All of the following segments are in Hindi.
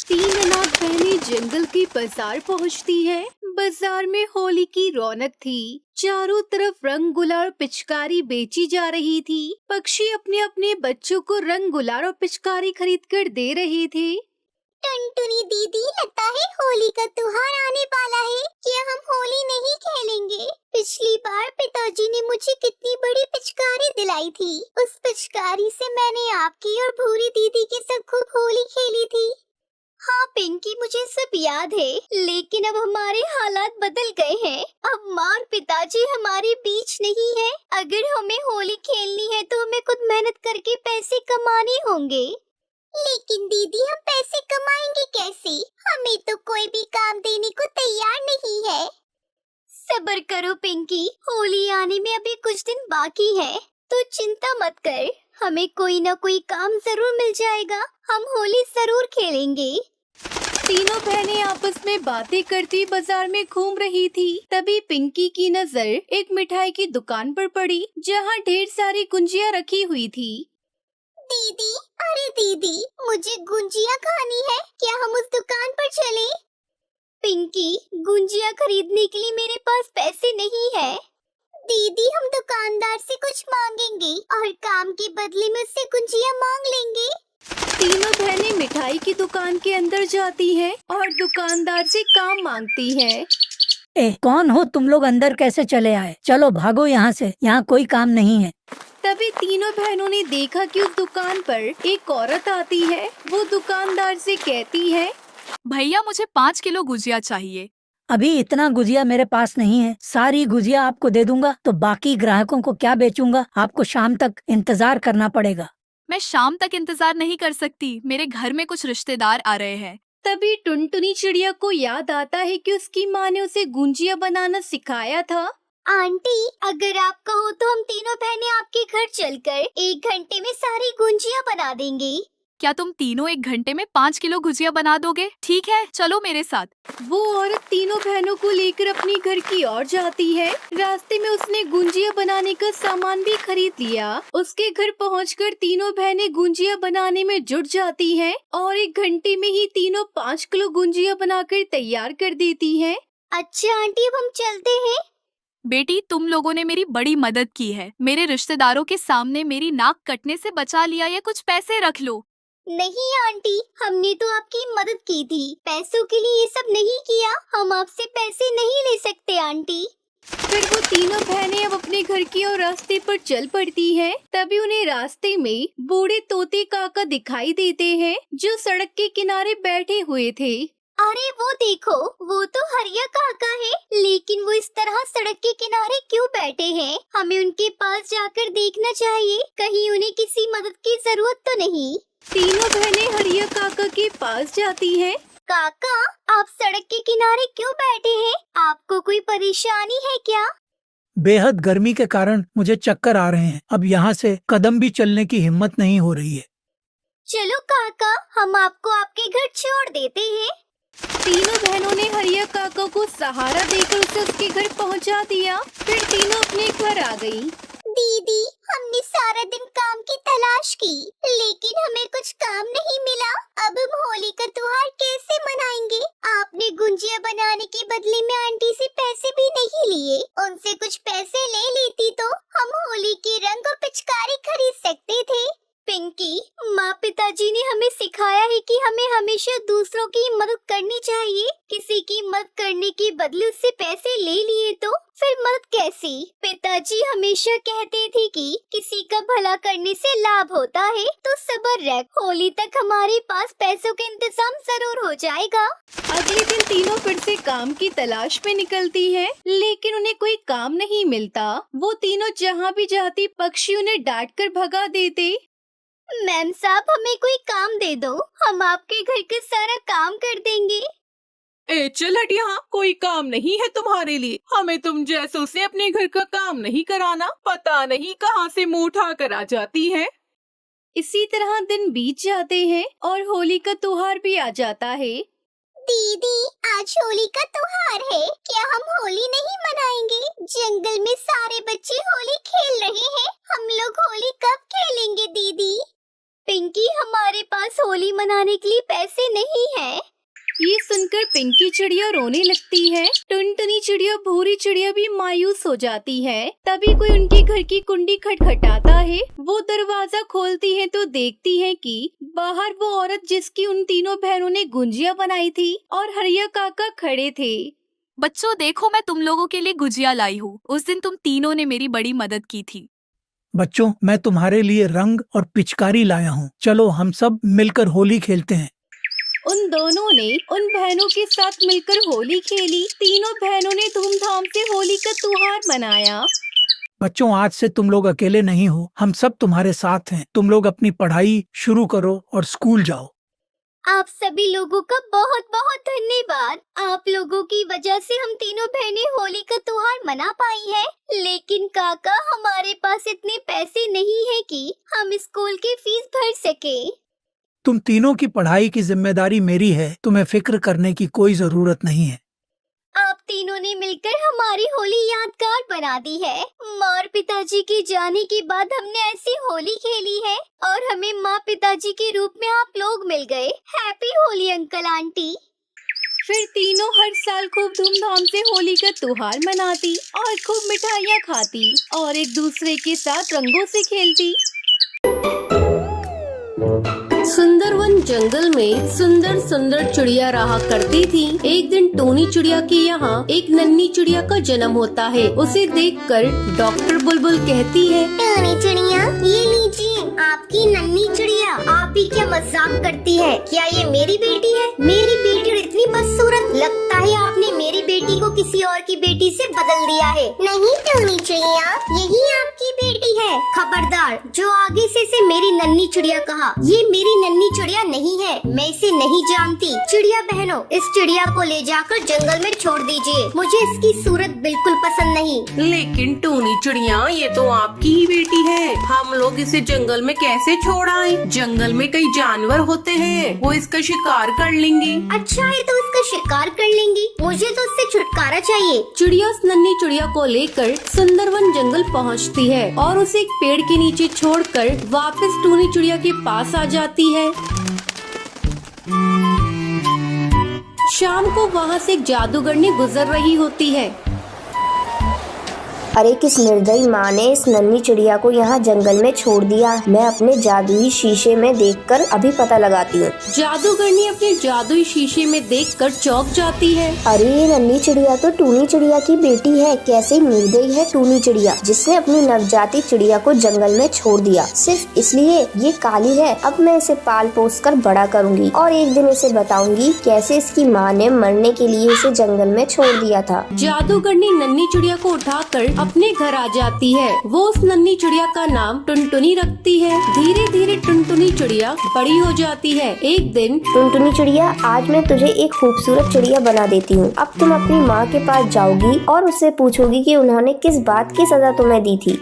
तीन अनाथ बहनें जंगल के बाजार पहुंचती हैं। बाजार में होली की रौनक थी। चारों तरफ रंग गुलाल पिचकारी बेची जा रही थी। पक्षी अपने अपने बच्चों को रंग गुलाल और पिचकारी खरीद कर दे रहे थे। टुनटुनी दीदी, लगता है होली का त्योहार आने वाला है। क्या हम होली नहीं खेलेंगे? पिछली बार पिताजी ने मुझे कितनी बड़ी पिचकारी दिलाई थी। उस पिचकारी से मैंने आपकी और भूरी दीदी के साथ खूब होली खेली थी। हाँ पिंकी, मुझे सब याद है, लेकिन अब हमारे हालात बदल गए हैं। अब माँ और पिताजी हमारे बीच नहीं है। अगर हमें होली खेलनी है तो हमें खुद मेहनत करके पैसे कमाने होंगे। लेकिन दीदी, हम पैसे कमाएंगे कैसे? हमें तो कोई भी काम देने को तैयार नहीं है। सब्र करो पिंकी, होली आने में अभी कुछ दिन बाकी है, तो चिंता मत कर। हमें कोई ना कोई काम जरूर मिल जाएगा। हम होली जरूर खेलेंगे। तीनों बहनें आपस में बातें करती बाजार में घूम रही थी। तभी पिंकी की नजर एक मिठाई की दुकान पर पड़ी, जहाँ ढेर सारी गुंजिया रखी हुई थी। दीदी, अरे दीदी, मुझे गुंजिया खानी है। क्या हम उस दुकान पर चलें? पिंकी, गुंजिया खरीदने के लिए मेरे पास पैसे नहीं है। दीदी, हम दुकानदार से कुछ मांगेंगे और काम के बदले में उससे गुंजिया मांग लेंगे। तीनों बहनें मिठाई की दुकान के अंदर जाती हैं और दुकानदार से काम मांगती हैं। कौन हो तुम लोग? अंदर कैसे चले आए? चलो भागो यहाँ से, यहाँ कोई काम नहीं है। तभी तीनों बहनों ने देखा कि उस दुकान पर एक औरत आती है। वो दुकानदार से कहती है, भैया मुझे 5 किलो गुजिया चाहिए। अभी इतना गुजिया मेरे पास नहीं है। सारी गुजिया आपको दे दूंगा तो बाकी ग्राहकों को क्या बेचूंगा? आपको शाम तक इंतजार करना पड़ेगा। मैं शाम तक इंतजार नहीं कर सकती, मेरे घर में कुछ रिश्तेदार आ रहे हैं। तभी टुनटुनी चिड़िया को याद आता है कि उसकी माँ ने उसे गुंजिया बनाना सिखाया था। आंटी, अगर आप कहो तो हम तीनों बहनें आपके घर चलकर 1 घंटे में सारी गुंजिया बना देंगे। क्या तुम तीनों 1 घंटे में 5 किलो गुजिया बना दोगे? ठीक है, चलो मेरे साथ। वो औरत तीनों बहनों को लेकर अपने घर की ओर जाती है। रास्ते में उसने गुंजिया बनाने का सामान भी खरीद लिया। उसके घर पहुंचकर तीनों बहनें गुंजिया बनाने में जुट जाती हैं और 1 घंटे में ही तीनों 5 किलो गुंजिया बनाकर तैयार कर देती हैं। अच्छा आंटी, अब हम चलते हैं। बेटी, तुम लोगों ने मेरी बड़ी मदद की है। मेरे रिश्तेदारों के सामने मेरी नाक कटने से बचा लिया। या कुछ पैसे रख लो। नहीं आंटी, हमने तो आपकी मदद की थी। पैसों के लिए ये सब नहीं किया। हम आपसे पैसे नहीं ले सकते आंटी। फिर वो तीनों बहनें अब अपने घर की ओर रास्ते पर चल पड़ती हैं। तभी उन्हें रास्ते में बूढ़े तोते काका दिखाई देते हैं, जो सड़क के किनारे बैठे हुए थे। अरे वो देखो, वो तो हरिया काका है। लेकिन वो इस तरह सड़क के किनारे क्यों बैठे हैं? हमें उनके पास जाकर देखना चाहिए, कहीं उन्हें किसी मदद की जरूरत तो नहीं। तीनों बहनें हरिया काका के पास जाती हैं। काका, आप सड़क के किनारे क्यों बैठे हैं? आपको कोई परेशानी है क्या? बेहद गर्मी के कारण मुझे चक्कर आ रहे हैं। अब यहाँ से कदम भी चलने की हिम्मत नहीं हो रही है। चलो काका, हम आपको आपके घर छोड़ देते हैं। तीनों बहनों ने हरिया काका को सहारा देकर उसे उसके घर पहुंचा दिया। फिर तीनों अपने घर आ गईं। दीदी, हमने सारा दिन काम की तलाश की, लेकिन हमें कुछ काम नहीं मिला। अब हम होली का त्योहार कैसे मनाएंगे? आपने गुंजिया बनाने के बदले में आंटी से पैसे भी नहीं लिए। उनसे कुछ पैसे ले लेती तो हम होली के रंग और पिचकारी खरीद सकते थे। पिंकी, माँ पिताजी ने हमें सिखाया है कि हमें हमेशा दूसरों की मदद करनी चाहिए। किसी की मदद करने के बदले उससे पैसे ले लिए तो फिर मदद कैसी? पिताजी हमेशा कहते थे कि किसी का भला करने से लाभ होता है, तो सब्र रख, होली तक हमारे पास पैसों का इंतजाम जरूर हो जाएगा। अगले दिन तीनों फिर से काम की तलाश में निकलती हैं, लेकिन उन्हें कोई काम नहीं मिलता। वो तीनों जहाँ भी जाती पक्षी उन्हें डांट कर भगा देते। मैम साहब, हमें कोई काम दे दो, हम आपके घर का सारा काम कर देंगे। ए चल हट यहाँ, कोई काम नहीं है तुम्हारे लिए। हमें तुम जैसों से अपने घर का काम नहीं कराना। पता नहीं कहाँ से मुंह उठा कर आ जाती है। इसी तरह दिन बीत जाते हैं और होली का त्योहार भी आ जाता है। दीदी, आज होली का त्योहार है, क्या हम होली नहीं मनाएंगे? जंगल में सारे बच्चे होली खेल रहे हैं, हम लोग होली कब खेलेंगे दीदी? पिंकी, हमारे पास होली मनाने के लिए पैसे नहीं है। ये सुनकर पिंकी चिड़िया रोने लगती है। टुनटुनी चिड़िया भूरी चिड़िया भी मायूस हो जाती है। तभी कोई उनके घर की कुंडी खटखटाता है। वो दरवाजा खोलती है तो देखती है कि बाहर वो औरत जिसकी उन तीनों बहनों ने गुंजिया बनाई थी और हरिया काका खड़े थे। बच्चों देखो, मैं तुम लोगों के लिए गुजिया लाई हूँ। उस दिन तुम तीनों ने मेरी बड़ी मदद की थी। बच्चों, मैं तुम्हारे लिए रंग और पिचकारी लाया हूँ। चलो हम सब मिलकर होली खेलते हैं। उन दोनों ने उन बहनों के साथ मिलकर होली खेली। तीनों बहनों ने धूमधाम से होली का त्योहार मनाया। बच्चों, आज से तुम लोग अकेले नहीं हो, हम सब तुम्हारे साथ हैं। तुम लोग अपनी पढ़ाई शुरू करो और स्कूल जाओ। आप सभी लोगों का बहुत बहुत धन्यवाद। आप लोगों की वजह से हम तीनों बहनें होली का त्योहार मना पाई है। लेकिन काका, हमारे पास इतने पैसे नहीं है कि हम स्कूल की फीस भर सके। तुम तीनों की पढ़ाई की जिम्मेदारी मेरी है, तुम्हें फिक्र करने की कोई जरूरत नहीं है। आप तीनों ने मिलकर हमारी होली यादगार बना दी है। माँ और पिताजी के जाने के बाद हमने ऐसी होली खेली है और हमें माँ पिताजी के रूप में आप लोग मिल गए। Happy Holi uncle aunty. फिर तीनों हर साल खूब धूमधाम से होली का त्योहार मनाती और खूब मिठाइयाँ खाती और एक दूसरे के साथ रंगों से खेलती। सुंदरवन जंगल में सुंदर सुंदर चिड़िया रहा करती थी। एक दिन टोनी चिड़िया के यहाँ एक नन्ही चिड़िया का जन्म होता है। उसे देखकर डॉक्टर बुलबुल कहती है, टोनी चिड़िया, ये लीजिए आपकी नन्ही चिड़िया। आप ही क्या मजाक करती है? क्या ये मेरी बेटी है? मेरी बेटी इतनी बदसूरत, लगता है आपने मेरी बेटी को किसी और की बेटी से बदल दिया है। नहीं टोनी चिड़िया, यही आपकी बेटी है। खबरदार, जो आगे से मेरी नन्ही चिड़िया कहा, ये मेरी नन्ही चिड़िया नहीं है। मैं इसे नहीं जानती। चिड़िया बहनों, इस चिड़िया को ले जाकर जंगल में छोड़ दीजिए। मुझे इसकी सूरत बिल्कुल पसंद नहीं। लेकिन टोनी चिड़िया, ये तो आपकी ही बेटी है। हम लोग इसे जंगल में कैसे छोड़ आए? जंगल में कई जानवर होते हैं, वो इसका शिकार कर लेंगे। अच्छा है तो इसका शिकार कर लेंगी। मुझे तो इससे छुटकारा चाहिए। चिड़िया उस नन्ही चिड़िया को लेकर सुंदरवन जंगल पहुँचती है और उसे एक पेड़ के नीचे छोड़कर वापस टोनी चिड़िया के पास आ जाती है। शाम को वहाँ से एक जादूगरनी गुजर रही होती है। अरे किस निर्दयी माँ ने इस नन्ही चिड़िया को यहाँ जंगल में छोड़ दिया। मैं अपने जादुई शीशे में देखकर अभी पता लगाती हूँ। जादूगरनी अपने जादुई शीशे में देखकर चौंक जाती है। अरे ये नन्ही चिड़िया तो टूनी चिड़िया की बेटी है। कैसे निर्दयी है टूनी चिड़िया, जिसने अपनी नवजाती चिड़िया को जंगल में छोड़ दिया सिर्फ इसलिए ये काली है। अब मैं इसे पाल पोस कर बड़ा करूँगी और एक दिन इसे बताऊंगी कैसे इसकी माँ ने मरने के लिए इसे जंगल में छोड़ दिया था। जादूगरनी नन्ही चिड़िया को उठाकर अपने घर आ जाती है। वो उस नन्ही चिड़िया का नाम टुनटुनी रखती है। धीरे धीरे टुनटुनी चिड़िया बड़ी हो जाती है। एक दिन, टुनटुनी चिड़िया, आज मैं तुझे एक खूबसूरत चिड़िया बना देती हूँ। अब तुम अपनी माँ के पास जाओगी और उससे पूछोगी कि उन्होंने किस बात की सजा तुम्हें दी थी।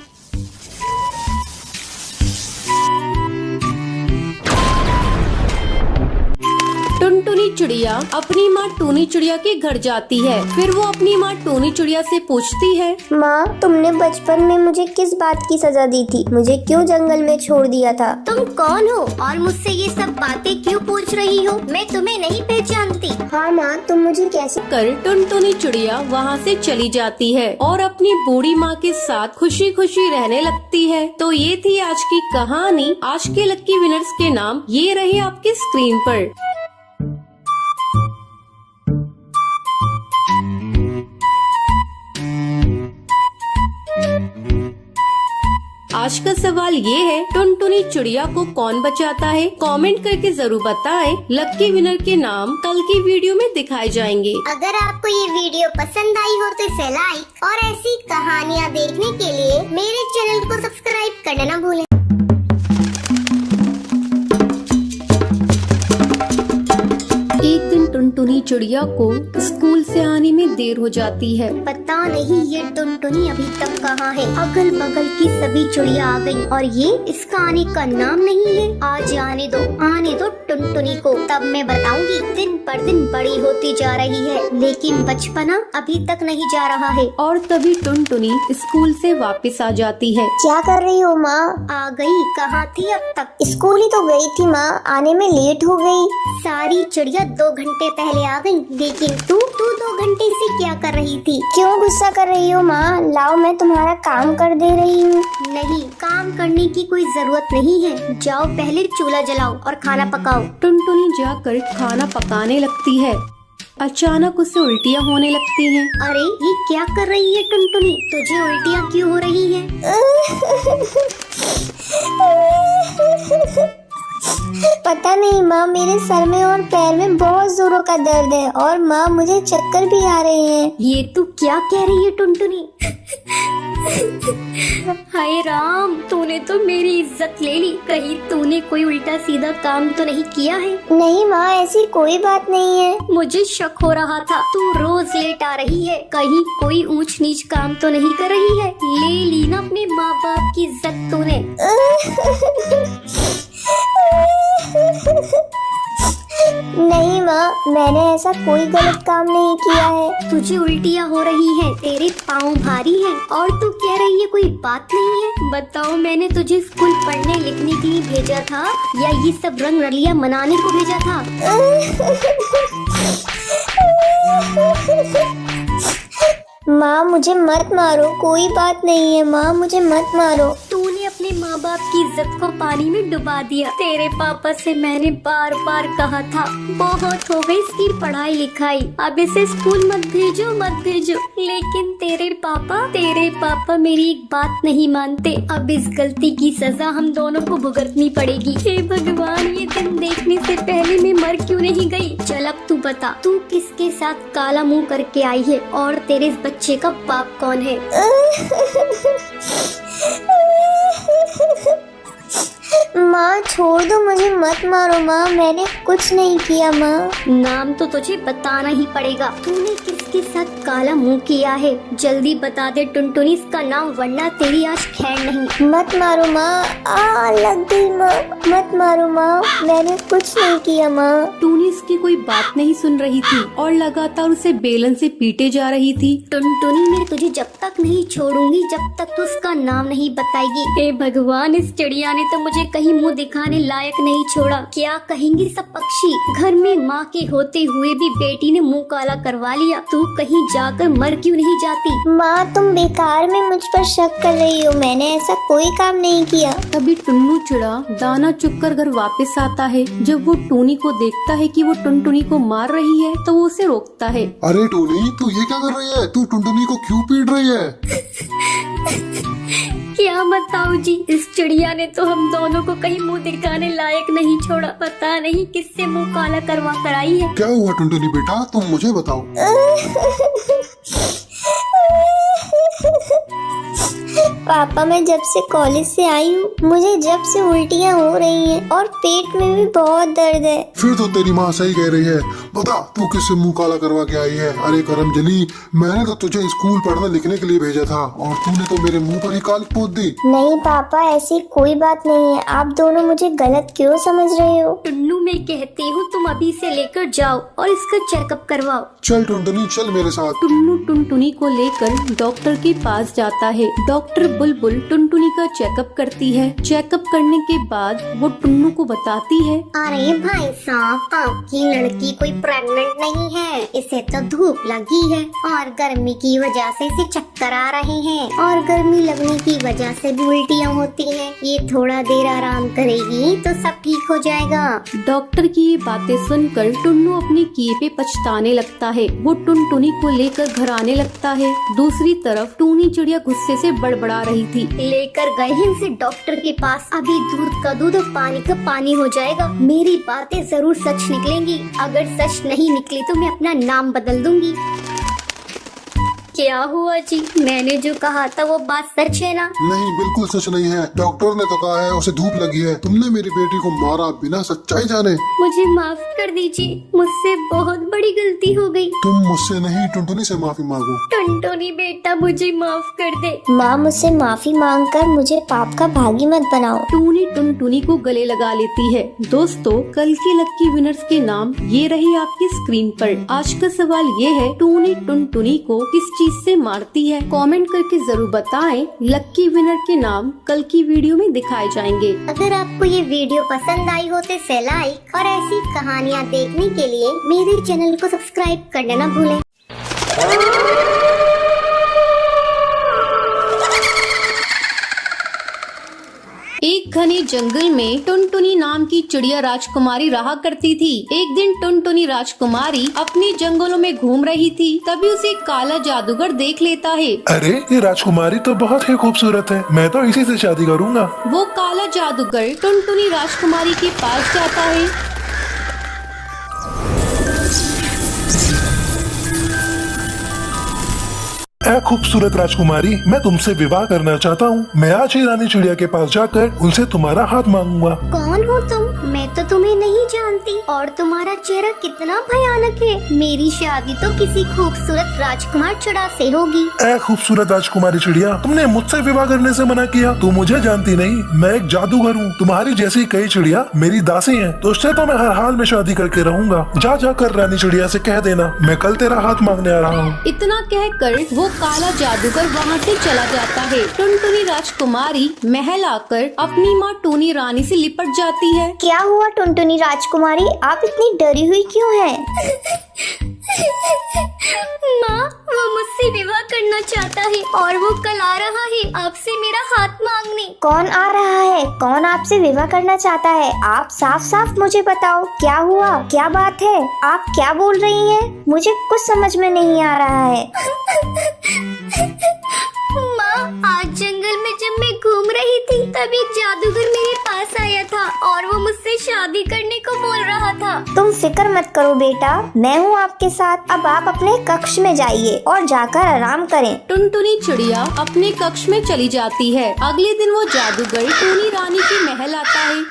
टुनटुनी चिड़िया अपनी माँ टूनी चिड़िया के घर जाती है। फिर वो अपनी माँ टूनी चिड़िया से पूछती है, माँ, तुमने बचपन में मुझे किस बात की सजा दी थी? मुझे क्यों जंगल में छोड़ दिया था? तुम कौन हो और मुझसे ये सब बातें क्यों पूछ रही हो? मैं तुम्हें नहीं पहचानती। हाँ माँ, तुम मुझे कैसे? कर टुनटुनी चिड़िया वहाँ से चली जाती है और अपनी बूढ़ी माँ के साथ खुशी खुशी रहने लगती है। तो ये थी आज की कहानी। आज के लक्की विनर्स के नाम ये रहे आपके स्क्रीन पर। आज का सवाल ये है, टुनटुनी चिड़िया को कौन बचाता है? कमेंट करके जरूर बताएं। लक्की विनर के नाम कल की वीडियो में दिखाए जाएंगे। अगर आपको ये वीडियो पसंद आई हो तो इसे लाइक और ऐसी कहानियाँ देखने के लिए मेरे चैनल को सब्सक्राइब करना न भूलें। एक दिन टुनटुनी चिड़िया को स्कूल से आने में देर हो जाती है। पता नहीं ये टुनटुनी अभी तक कहाँ है। अगल बगल की सभी चिड़िया आ गयी और ये इसका आने का नाम नहीं है। आज आने दो टुनटुनी को, तब मैं बताऊंगी। दिन पर दिन बड़ी होती जा रही है लेकिन बचपना अभी तक नहीं जा रहा है। और तभी टुनटुनी स्कूल से वापस आ जाती है। क्या कर रही हो माँ? आ गई? कहाँ थी अब तक? स्कूल ही तो गई थी माँ, आने में लेट हो गई। सारी चिड़िया 2 घंटे पहले आ गई, लेकिन तू 2 घंटे से क्या कर रही थी? क्यों गुस्सा कर रही हो माँ? लाओ मैं तुम्हारा काम कर दे रही हूँ। नहीं, काम करने की कोई जरूरत नहीं है। जाओ पहले चूल्हा जलाओ और खाना पकाओ। टुनटुनी जाकर खाना पकाने लगती है। अचानक उसे उल्टियाँ होने लगती हैं। अरे ये क्या कर रही है टुनटुनी? तुझे उल्टियाँ क्यों हो रही हैं? पता नहीं माँ, मेरे सर में और पैर में बहुत जोरों का दर्द है और माँ मुझे चक्कर भी आ रहे हैं। ये तू क्या कह रही है टुनटुनी? हाय राम, तूने तो मेरी इज्जत ले ली। कहीं तूने कोई उल्टा सीधा काम तो नहीं किया है? नहीं माँ, ऐसी कोई बात नहीं है। मुझे शक हो रहा था, तू रोज लेट आ रही है। कहीं कोई ऊंच नीच काम तो नहीं कर रही है? ले ली ना अपने माँ बाप की इज्जत तूने। नहीं माँ, मैंने ऐसा कोई गलत काम नहीं किया है। तुझे उल्टियाँ हो रही हैं, तेरे पाँव भारी हैं और तू कह रही है कोई बात नहीं है। बताओ, मैंने तुझे स्कूल पढ़ने लिखने के लिए भेजा था या ये सब रंग रलियाँ मनाने को भेजा था? माँ मुझे मत मारो, कोई बात नहीं है माँ, मुझे मत मारो। तूने अपने माँ बाप की इज्जत को पानी में डुबा दिया। तेरे पापा से मैंने बार बार कहा था, बहुत हो गई इसकी पढ़ाई लिखाई, अब इसे स्कूल मत भेजो मत भेजो, लेकिन तेरे पापा मेरी एक बात नहीं मानते। अब इस गलती की सजा हम दोनों को भुगतनी पड़ेगी। हे भगवान, ये दिन देखने से पहले मैं मर क्यों नहीं गई? चल अब तू बता, तू किसके साथ काला मुंह करके आई है और तेरे इस बच्चे का बाप कौन है? माँ छोड़ दो, मुझे मत मारो माँ, मैंने कुछ नहीं किया माँ। नाम तो तुझे बताना ही पड़ेगा। तूने किसके साथ काला मुंह किया है? जल्दी बता दे टुनटुनी इसका नाम, वरना तेरी आज खैर नहीं। मत मारो माँ, लग गई माँ, मत मारो माँ, मैंने कुछ नहीं किया माँ। टूनी इसकी कोई बात नहीं सुन रही थी और लगातार उसे बेलन से पीटे जा रही थी। टुनटुनी, मैं तुझे जब तक नहीं छोड़ूंगी जब तक तू उसका नाम नहीं बताएगी। हे भगवान, इस चिड़िया ने तो मुझे कहीं मुंह दिखाने लायक नहीं छोड़ा। क्या कहेंगे सब पक्षी? घर में माँ के होते हुए भी बेटी ने मुंह काला करवा लिया। तू कहीं जाकर मर क्यों नहीं जाती? माँ तुम बेकार में मुझ पर शक कर रही हो, मैंने ऐसा कोई काम नहीं किया। तभी टुन्नू चिड़ा दाना चुगकर घर वापस आता है। जब वो टूनी को देखता है कि वो टुनटुनी को मार रही है तो वो उसे रोकता है। अरे टूनी, तू ये क्या कर रही है? तू टुनटुनी को क्यों पीट रही है? क्या बताऊं जी, इस चिड़िया ने तो हम दोनों को कहीं मुंह दिखाने लायक नहीं छोड़ा। पता नहीं किससे मुंह काला करवा कर आई है। क्या हुआ टुनटुनी बेटा, तुम मुझे बताओ। पापा, मैं जब से कॉलेज से आई हूँ मुझे जब से उल्टियाँ हो रही हैं और पेट में भी बहुत दर्द है। फिर तो तेरी माँ सही कह रही है। बता, तू किससे मुंह काला करवा के आई है? अरे करमजली, मैंने तो तुझे स्कूल पढ़ने लिखने के लिए भेजा था और तूने तो मेरे मुंह पर ही काली पोत दी। नहीं पापा, ऐसी कोई बात नहीं है, आप दोनों मुझे गलत क्यों समझ रहे हो? टुन्नू, मैं कहती हूँ तुम अभी से लेकर जाओ और इसका चेकअप करवाओ। चल टुनटुनी, चल मेरे साथ। टुन्नू टुनटुनी को लेकर डॉक्टर के पास जाता है। डॉक्टर बुलबुल टुनटुनी का चेकअप करती है। चेकअप करने के बाद वो टुन्नू को बताती है, अरे भाई साहब, आपकी लड़की कोई प्रेग्नेंट नहीं है, इसे तो धूप लगी है और गर्मी की वजह से इसे चक्कर आ रहे हैं और गर्मी लगने की वजह से भी उल्टियाँ होती हैं। ये थोड़ा देर आराम करेगी तो सब ठीक हो जाएगा। डॉक्टर की ये बातें सुनकर टुन्नू अपने किए पे पछताने लगता है। वो टुनटुनी को लेकर घर आने लगता है। दूसरी तरफ टूनी चिड़िया गुस्से से बड़बड़ा रही थी। लेकर गए हैं इसे डॉक्टर के पास, अभी दूध का दूध और पानी का पानी हो जाएगा। मेरी बातें जरूर सच निकलेंगी, अगर सच नहीं निकली तो मैं अपना नाम बदल दूंगी। क्या हुआ जी? मैंने जो कहा था वो बात सच है ना? नहीं, बिल्कुल सच नहीं है। डॉक्टर ने तो कहा है उसे धूप लगी है। तुमने मेरी बेटी को मारा बिना सच्चाई जाने। मुझे माफ कर दीजिए, मुझसे बहुत बड़ी गलती हो गई। तुम मुझसे नहीं, टुनटुनी से माफी मांगो। टुनटुनी बेटा मुझे माफ कर दे। माँ, मुझसे माफी मांगकर मुझे पाप का भागी मत बनाओ। टूनी टुनटुनी को गले लगा लेती है। दोस्तों, कल के लक्की विनर्स के नाम ये रहे आपकी स्क्रीन पर। आज का सवाल ये है, टूनी टुनटुनी को किस चीज से मारती है? कमेंट करके जरूर बताएं। लक्की विनर के नाम कल की वीडियो में दिखाए जाएंगे। अगर आपको ये वीडियो पसंद आई हो तो इसे लाइक और ऐसी कहानियाँ देखने के लिए मेरे चैनल को सब्सक्राइब करना ना भूलें। एक घने जंगल में टुनटुनी नाम की चिड़िया राजकुमारी रहा करती थी। एक दिन टुनटुनी राजकुमारी अपने जंगलों में घूम रही थी, तभी उसे एक काला जादूगर देख लेता है। अरे, ये राजकुमारी तो बहुत ही खूबसूरत है। मैं तो इसी से शादी करूंगा। वो काला जादूगर टुनटुनी राजकुमारी के पास जाता है। ऐ खूबसूरत राजकुमारी, मैं तुमसे विवाह करना चाहता हूँ। मैं आज ही रानी चिड़िया के पास जाकर उनसे तुम्हारा हाथ मांगूंगा। कौन हो तुम? मैं तो तुम्हें नहीं जानती और तुम्हारा चेहरा कितना भयानक है। मेरी शादी तो किसी खूबसूरत राजकुमार चिड़ा से होगी। ऐ खूबसूरत राजकुमारी चिड़िया, तुमने मुझसे विवाह करने से मना किया। तुम मुझे जानती नहीं, मैं एक जादूगर हूँ। तुम्हारी जैसी कई चिड़िया मेरी दासी हैं, तो उससे तो मैं हर हाल में शादी करके रहूंगा। जाकर रानी चिड़िया से कह देना मैं कल तेरा हाथ मांगने आ रहा हूँ। इतना कहकर वो काला जादूगर वहाँ से चला जाता है। टुनटुनी राजकुमारी महल आकर अपनी माँ टूनी रानी से लिपट जाती है। क्या हुआ टुनटुनी राजकुमारी, आप इतनी डरी हुई क्यों हैं? माँ, वो मुझसे विवाह करना चाहता है और वो कल आ रहा है आपसे मेरा हाथ मांगने। कौन आ रहा है? कौन आपसे विवाह करना चाहता है? आप साफ साफ मुझे बताओ, क्या हुआ, क्या बात है? आप क्या बोल रही हैं? मुझे कुछ समझ में नहीं आ रहा है। माँ, आज जंगल में जब मैं घूम रही थी तब एक जादूगर मेरे पास आया था और वो मुझसे शादी करने को बोल रहा था। तुम फिक्र मत करो बेटा, मैं हूँ आपके साथ। अब आप अपने कक्ष में जाइए और जाकर आराम करें। टुनटुनी चिड़िया अपने कक्ष में चली जाती है। अगले दिन वो जादूगर टूनी रानी के महल आता है।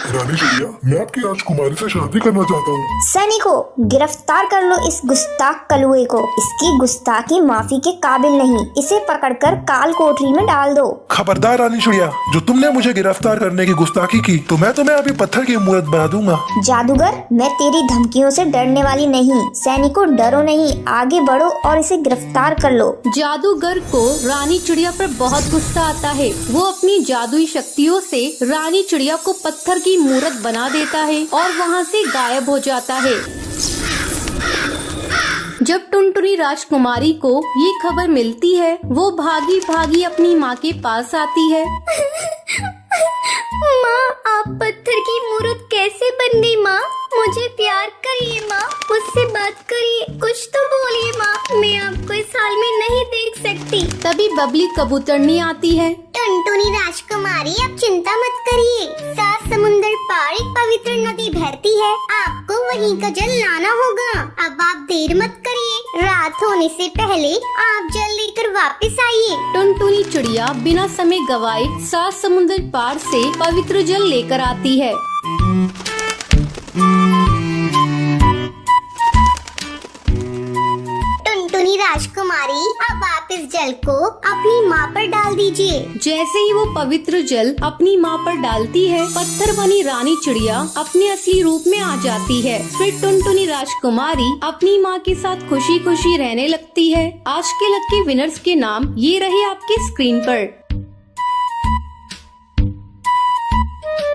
रानी चिड़िया, मैं आपकी राजकुमारी से शादी करना चाहता हूँ। सैनिकों, गिरफ्तार कर लो इस गुस्ताख कलुए को। इसकी गुस्ताखी माफी के काबिल नहीं। इसे पकड़कर काल कोठरी में डाल दो। खबरदार रानी चिड़िया, जो तुमने मुझे गिरफ्तार करने की गुस्ताखी की तो मैं तुम्हें अभी पत्थर की मूर्त बना दूंगा। जादूगर, मैं तेरी धमकियों से डरने वाली नहीं। सैनिकों, डरो नहीं, आगे बढ़ो और इसे गिरफ्तार कर लो। जादूगर को रानी चिड़िया पर बहुत गुस्सा आता है। वो अपनी जादुई शक्तियों से रानी चिड़िया को पत्थर की मूर्त बना देता है और वहाँ से गायब हो जाता है। जब टुनटुनी राजकुमारी को ये खबर मिलती है, वो भागी भागी अपनी माँ के पास आती है। माँ, आप पत्थर की मूर्त कैसे बन गई माँ? मुझे प्यार करिए माँ, मुझसे बात करिए, कुछ तो बोलिए माँ। मैं आपको इस हाल में नहीं देख सकती। तभी बबली कबूतरनी आती है। टुनटुनी राजकुमारी, आप चिंता मत करिए। 7 समुंदर पार एक पवित्र नदी बहती है, आपको वहीं का जल लाना होगा। अब आप देर मत करिए, रात होने से पहले आप जल लेकर वापस आइए। टुनटुनी चिड़िया बिना समय गवाए 7 समुंदर पार से पवित्र जल लेकर आती है। टुनटुनी राजकुमारी, अब आप इस जल को अपनी माँ पर डाल दीजिए। जैसे ही वो पवित्र जल अपनी माँ पर डालती है, पत्थर बनी रानी चिड़िया अपने असली रूप में आ जाती है। फिर टुनटुनी राजकुमारी अपनी माँ के साथ खुशी खुशी रहने लगती है। आज के लक्की विनर्स के नाम ये रहे आपकी स्क्रीन पर।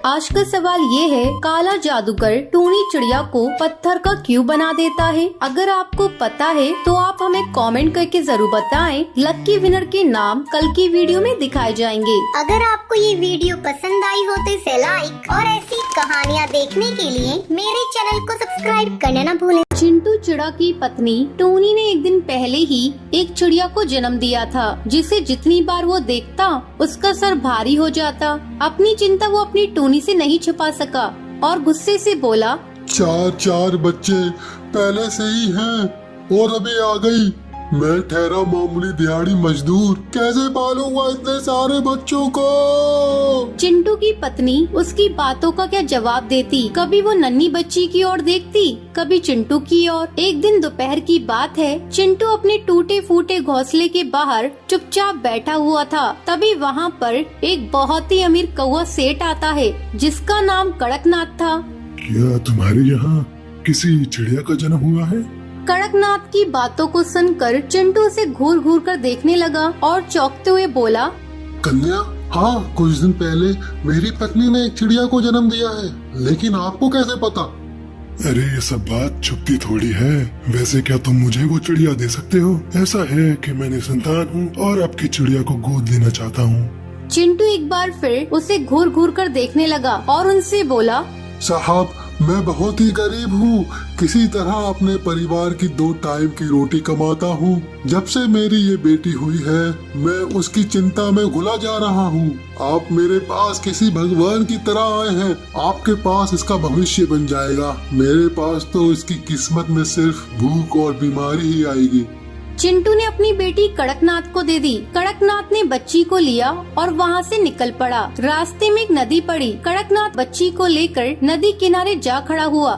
आज का सवाल ये है, काला जादूगर टूनी चिड़िया को पत्थर का क्यों बना देता है? अगर आपको पता है तो आप हमें कमेंट करके जरूर बताएं। लक्की विनर के नाम कल की वीडियो में दिखाए जाएंगे। अगर आपको ये वीडियो पसंद आई हो तो इसे लाइक और ऐसी कहानियाँ देखने के लिए मेरे चैनल को सब्सक्राइब करना न भूलें। चिंटू चिड़ा की पत्नी टूनी ने एक दिन पहले ही एक चिड़िया को जन्म दिया था, जिसे जितनी बार वो देखता उसका सर भारी हो जाता। अपनी चिंता वो अपनी टूनी से नहीं छुपा सका और गुस्से से बोला, 4 बच्चे पहले से ही हैं। और अभी आ गई। मैं ठहरा मामूली दिहाड़ी मजदूर, कैसे पालूंगा इतने सारे बच्चों को। चिंटू की पत्नी उसकी बातों का क्या जवाब देती। कभी वो नन्ही बच्ची की ओर देखती, कभी चिंटू की ओर। एक दिन दोपहर की बात है, चिंटू अपने टूटे फूटे घोंसले के बाहर चुपचाप बैठा हुआ था। तभी वहाँ पर एक बहुत ही अमीर कौवा सेठ आता है, जिसका नाम कड़कनाथ था। क्या तुम्हारे यहाँ किसी चिड़िया का जन्म हुआ है? कड़कनाथ की बातों को सुनकर चिंटू उसे घूर घूर कर देखने लगा और चौंकते हुए बोला, कन्या, हाँ, कुछ दिन पहले मेरी पत्नी ने एक चिड़िया को जन्म दिया है, लेकिन आपको कैसे पता? अरे ये सब बात छुपती थोड़ी है। वैसे क्या तुम मुझे वो चिड़िया दे सकते हो? ऐसा है कि मैंने संतान हूँ और आपकी चिड़िया को गोद लेना चाहता हूँ। चिंटू एक बार फिर उसे घूर घूर कर देखने लगा और उनसे बोला, साहब, मैं बहुत ही गरीब हूँ, किसी तरह अपने परिवार की 2 टाइम की रोटी कमाता हूँ। जब से मेरी ये बेटी हुई है, मैं उसकी चिंता में घुला जा रहा हूँ। आप मेरे पास किसी भगवान की तरह आए हैं, आपके पास इसका भविष्य बन जाएगा। मेरे पास तो इसकी किस्मत में सिर्फ भूख और बीमारी ही आएगी। चिंटू ने अपनी बेटी कड़कनाथ को दे दी। कड़कनाथ ने बच्ची को लिया और वहाँ से निकल पड़ा। रास्ते में एक नदी पड़ी। कड़कनाथ बच्ची को लेकर नदी किनारे जा खड़ा हुआ।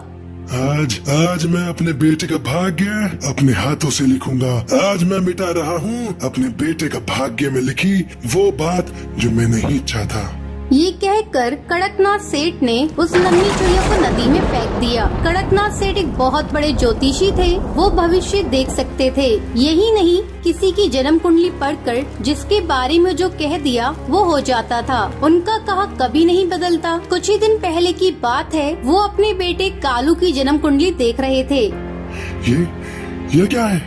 आज मैं अपने बेटे का भाग्य अपने हाथों से लिखूंगा। आज मैं मिटा रहा हूँ अपने बेटे का भाग्य में लिखी वो बात जो मैं नहीं चाहता। ये कहकर कड़कनाथ सेठ ने उस नन्ही चिड़िया को नदी में फेंक दिया। कड़कनाथ सेठ एक बहुत बड़े ज्योतिषी थे, वो भविष्य देख सकते थे। यही नहीं, किसी की जन्म कुंडली पढ़कर जिसके बारे में जो कह दिया वो हो जाता था। उनका कहा कभी नहीं बदलता। कुछ ही दिन पहले की बात है, वो अपने बेटे कालू की जन्म कुंडली देख रहे थे। ये क्या है?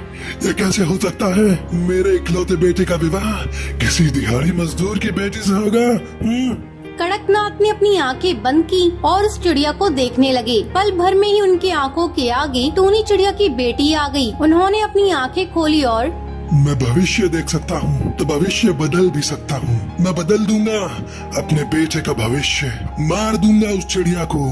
ये कैसे हो सकता है? मेरे इकलौते बेटे का विवाह किसी दिहाड़ी मजदूर की बेटी से होगा? कड़कनाथ ने अपनी आंखें बंद की और उस चिड़िया को देखने लगे। पल भर में ही उनकी आंखों के आगे टूनी चिड़िया की बेटी आ गई। उन्होंने अपनी आंखें खोली और मैं भविष्य देख सकता हूँ तो भविष्य बदल भी सकता हूँ। मैं बदल दूंगा अपने बेटे का भविष्य, मार दूंगा उस चिड़िया को।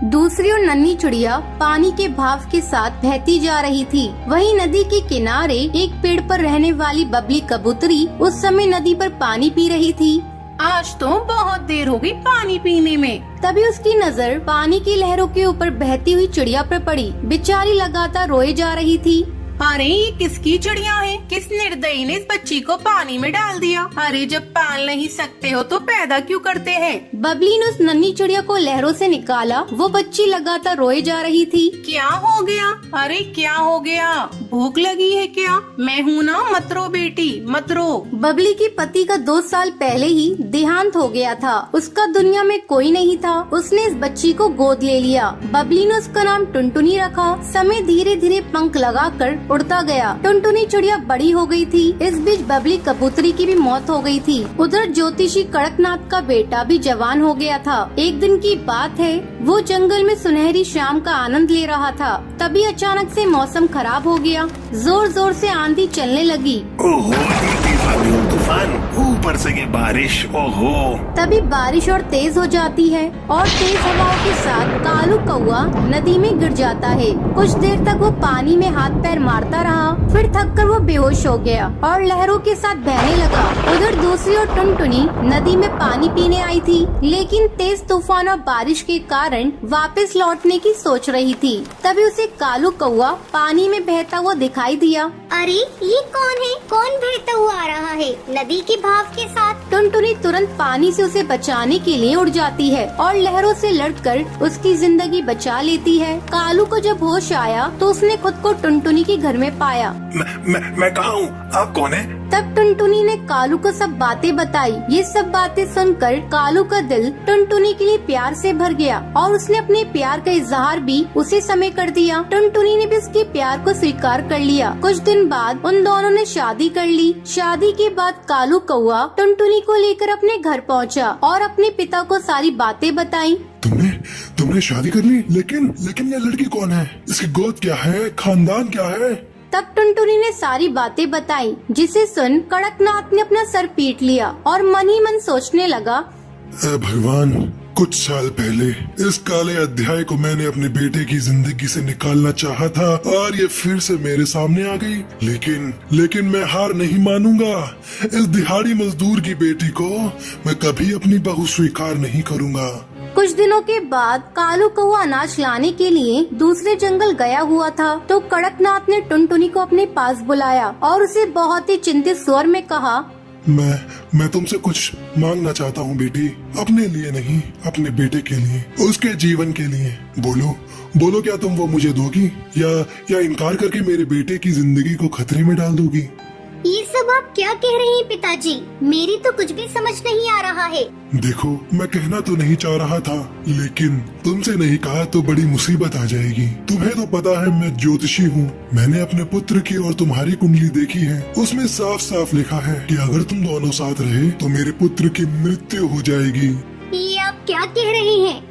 दूसरी ओर नन्ही चिड़िया पानी के भाव के साथ बहती जा रही थी। वहीं नदी के किनारे एक पेड़ पर रहने वाली बबली कबूतरी उस समय नदी पर पानी पी रही थी। आज तो बहुत देर हो गई पानी पीने में। तभी उसकी नजर पानी की लहरों के ऊपर बहती हुई चिड़िया पर पड़ी। बेचारी लगातार रोए जा रही थी। अरे ये किसकी चिड़िया है? किस निर्दयी ने इस बच्ची को पानी में डाल दिया? अरे जब पाल नहीं सकते हो तो पैदा क्यों करते हैं? बबली ने उस नन्ही चिड़िया को लहरों से निकाला। वो बच्ची लगातार रोए जा रही थी। क्या हो गया? अरे क्या हो गया? भूख लगी है क्या? मैं हूँ ना, मत रो बेटी, मत रो। बबली के पति का 2 साल पहले ही देहांत हो गया था। उसका दुनिया में कोई नहीं था। उसने इस बच्ची को गोद ले लिया। बबली ने उसका नाम टुनटुनी रखा। समय धीरे धीरे पंख लगाकर उड़ता गया। टुनटुनी चिड़िया बड़ी हो गई थी। इस बीच बबली कबूतरी की भी मौत हो गई थी। उधर ज्योतिषी कड़कनाथ का बेटा भी जवान हो गया था। एक दिन की बात है, वो जंगल में सुनहरी शाम का आनंद ले रहा था। तभी अचानक से मौसम खराब हो गया। जोर जोर से आंधी चलने लगी। ओहो, तूफान, ऊपर से ये बारिश, ओहो। तभी बारिश और तेज हो जाती है और तेज हवाओं के साथ कालू कौवा नदी में गिर जाता है। कुछ देर तक वो पानी में हाथ पैर मारता रहा, फिर थककर वो बेहोश हो गया और लहरों के साथ बहने लगा। उधर दूसरी ओर टुनटुनी नदी में पानी पीने आई थी, लेकिन तेज तूफान और बारिश के कारण वापस लौटने की सोच रही थी। तभी उसे कालू कौवा पानी में बहता हुआ दिखाई दिया। अरे ये कौन है? कौन बहता हुआ आ रहा है नदी के भाव के साथ? टुनटुनी तुरंत पानी से उसे बचाने के लिए उड़ जाती है और लहरों से लड़कर उसकी जिंदगी बचा लेती है। कालू को जब होश आया तो उसने खुद को टुनटुनी के घर में पाया। मैं कहाँ हूँ? आप कौन है? तब टुनटुनी ने कालू को सब बातें बताई। ये सब बातें सुनकर कालू का दिल टुनटुनी के लिए प्यार से भर गया और उसने अपने प्यार का इजहार भी उसी समय कर दिया। टुनटुनी ने भी उसके प्यार को स्वीकार कर लिया। कुछ दिन बाद उन दोनों ने शादी कर ली। शादी के बाद कालू कौवा टुनटुनी को लेकर अपने घर पहुंचा और अपने पिता को सारी बातें बताई। तुमने शादी कर ली, लेकिन ये लड़की कौन है? इसकी गोद क्या है? खानदान क्या है? तब टुनटुनी ने सारी बातें बताई, जिसे सुन कड़कनाथ ने अपना सर पीट लिया और मन ही मन सोचने लगा, भगवान, कुछ साल पहले इस काले अध्याय को मैंने अपने बेटे की जिंदगी से निकालना चाहा था और ये फिर से मेरे सामने आ गई। लेकिन मैं हार नहीं मानूंगा। इस दिहाड़ी मजदूर की बेटी को मैं कभी अपनी बहू स्वीकार नहीं करूंगा। कुछ दिनों के बाद कालू कौआ अनाज लाने के लिए दूसरे जंगल गया हुआ था, तो कड़कनाथ ने टुनटुनी को अपने पास बुलाया और उसे बहुत ही चिंतित स्वर में कहा, मैं तुमसे कुछ मांगना चाहता हूँ बेटी, अपने लिए नहीं, अपने बेटे के लिए, उसके जीवन के लिए। बोलो क्या तुम वो मुझे दोगी या इनकार करके मेरे बेटे की जिंदगी को खतरे में डाल दोगी? ये सब आप क्या कह रहे हैं पिताजी? मेरी तो कुछ भी समझ नहीं आ रहा है। देखो, मैं कहना तो नहीं चाह रहा था, लेकिन तुमसे नहीं कहा तो बड़ी मुसीबत आ जाएगी। तुम्हें तो पता है मैं ज्योतिषी हूँ। मैंने अपने पुत्र की और तुम्हारी कुंडली देखी है, उसमें साफ साफ लिखा है कि अगर तुम दोनों साथ रहे तो मेरे पुत्र की मृत्यु हो जाएगी। ये आप क्या कह रहे हैं?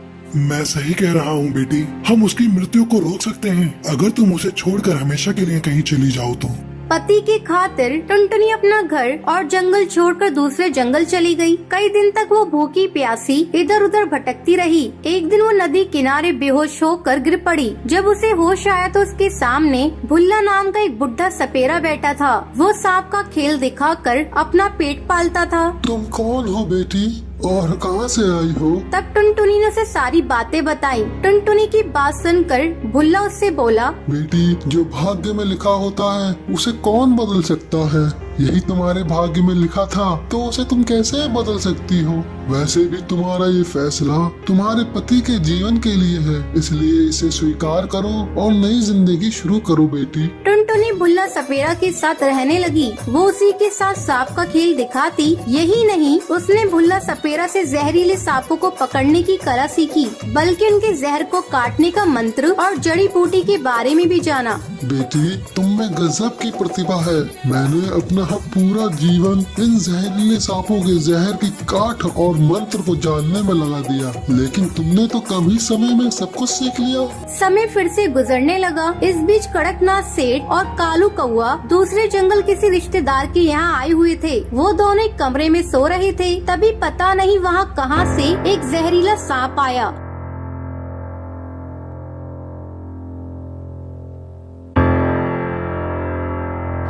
मैं सही कह रहा हूँ बेटी, हम उसकी मृत्यु को रोक सकते हैं अगर तुम उसे छोड़कर हमेशा के लिए कहीं चली जाओ तो। पति की खातिर टुनटुनी अपना घर और जंगल छोड़कर दूसरे जंगल चली गई। कई दिन तक वो भूखी प्यासी इधर उधर भटकती रही। एक दिन वो नदी किनारे बेहोश होकर गिर पड़ी। जब उसे होश आया तो उसके सामने भुल्ला नाम का एक बुढ़ा सपेरा बैठा था। वो सांप का खेल दिखाकर अपना पेट पालता था। तुम कौन हो बेटी और कहाँ से आई हो? तब टुनटुनी ने उसे सारी बातें बताई। टुनटुनी की बात सुनकर भुल्ला उससे बोला, बेटी, जो भाग्य में लिखा होता है उसे कौन बदल सकता है? यही तुम्हारे भाग्य में लिखा था तो उसे तुम कैसे बदल सकती हो? वैसे भी तुम्हारा ये फैसला तुम्हारे पति के जीवन के लिए है, इसलिए इसे स्वीकार करो और नई जिंदगी शुरू करो बेटी। टुनटुनी भुल्ला सपेरा के साथ रहने लगी। वो उसी के साथ सांप का खेल दिखाती। यही नहीं, उसने भुल्ला सपेरा से जहरीले सांपों को पकड़ने की कला सीखी, बल्कि उनके जहर को काटने का मंत्र और जड़ी बूटी के बारे में भी जाना। बेटी, तुम में गजब की प्रतिभा है। मैंने अपना पूरा जीवन इन जहरीले सांपों के जहर की काट और मंत्र को जानने में लगा दिया, लेकिन तुमने तो कम ही समय में सब कुछ सीख लिया। समय फिर से गुजरने लगा। इस बीच कड़कनाथ सेठ और कालू कौआ दूसरे जंगल किसी रिश्तेदार के यहाँ आए हुए थे। वो दोनों एक कमरे में सो रहे थे। तभी पता नहीं वहाँ कहाँ से एक जहरीला सांप आया।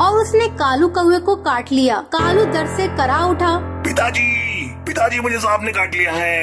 और उसने कालू कौवे को काट लिया। कालू दर्द से करा उठा। पिताजी मुझे सांप ने काट लिया है।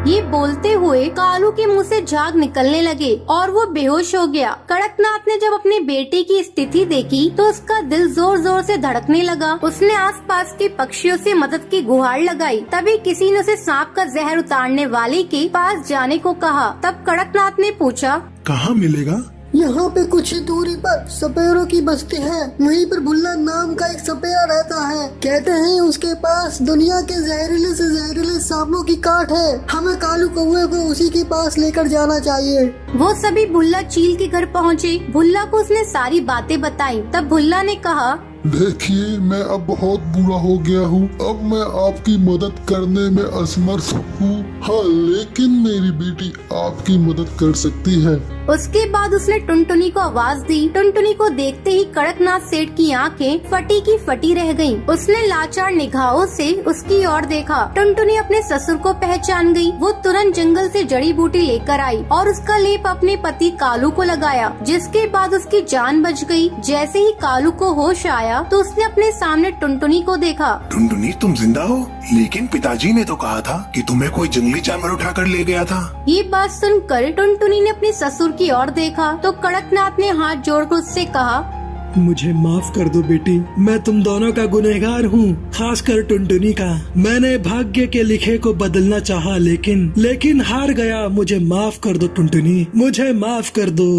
ये बोलते हुए कालू के मुंह से झाग निकलने लगे और वो बेहोश हो गया। कड़कनाथ ने जब अपने बेटे की स्थिति देखी तो उसका दिल जोर जोर से धड़कने लगा। उसने आसपास के पक्षियों से मदद की गुहार लगाई। तभी किसी ने उसे सांप का जहर उतारने वाले के पास जाने को कहा। तब कड़कनाथ ने पूछा, कहाँ मिलेगा? यहाँ पे कुछ ही दूरी पर सपेरों की बस्ती है। वहीं पर भुल्ला नाम का एक सपेरा रहता है। कहते हैं उसके पास दुनिया के जहरीले से जहरीले सांपों की काट है। हमें कालू कौवे को उसी के पास लेकर जाना चाहिए। वो सभी भुल्ला चील के घर पहुँचे। भुल्ला को उसने सारी बातें बताई। तब भुल्ला ने कहा, देखिए, मैं अब बहुत बुरा हो गया हूँ। अब मैं आपकी मदद करने में असमर्थ हूँ। हाँ, लेकिन मेरी बेटी आपकी मदद कर सकती है। उसके बाद उसने टुनटुनी को आवाज दी। टुनटुनी को देखते ही कड़कनाथ सेठ की आंखें फटी की फटी रह गईं। उसने लाचार निगाहों से उसकी ओर देखा। टुनटुनी अपने ससुर को पहचान गई। वो तुरंत जंगल से जड़ी बूटी लेकर आई और उसका लेप अपने पति कालू को लगाया, जिसके बाद उसकी जान बच गई। जैसे ही कालू को होश आया तो उसने अपने सामने टुनटुनी को देखा। टुनटुनी, तुम जिंदा हो? लेकिन पिताजी ने तो कहा था कि तुम्हें कोई जंगली जानवर उठाकर ले गया था। ये बात सुनकर टुनटुनी ने अपने ससुर की ओर देखा तो कड़कनाथ ने हाथ जोड़कर उससे कहा, मुझे माफ कर दो बेटी, मैं तुम दोनों का गुनहगार हूँ, खासकर टुनटुनी का। मैंने भाग्य के लिखे को बदलना चाहा, लेकिन हार गया। मुझे माफ कर दो टुनटुनी, मुझे माफ कर दो।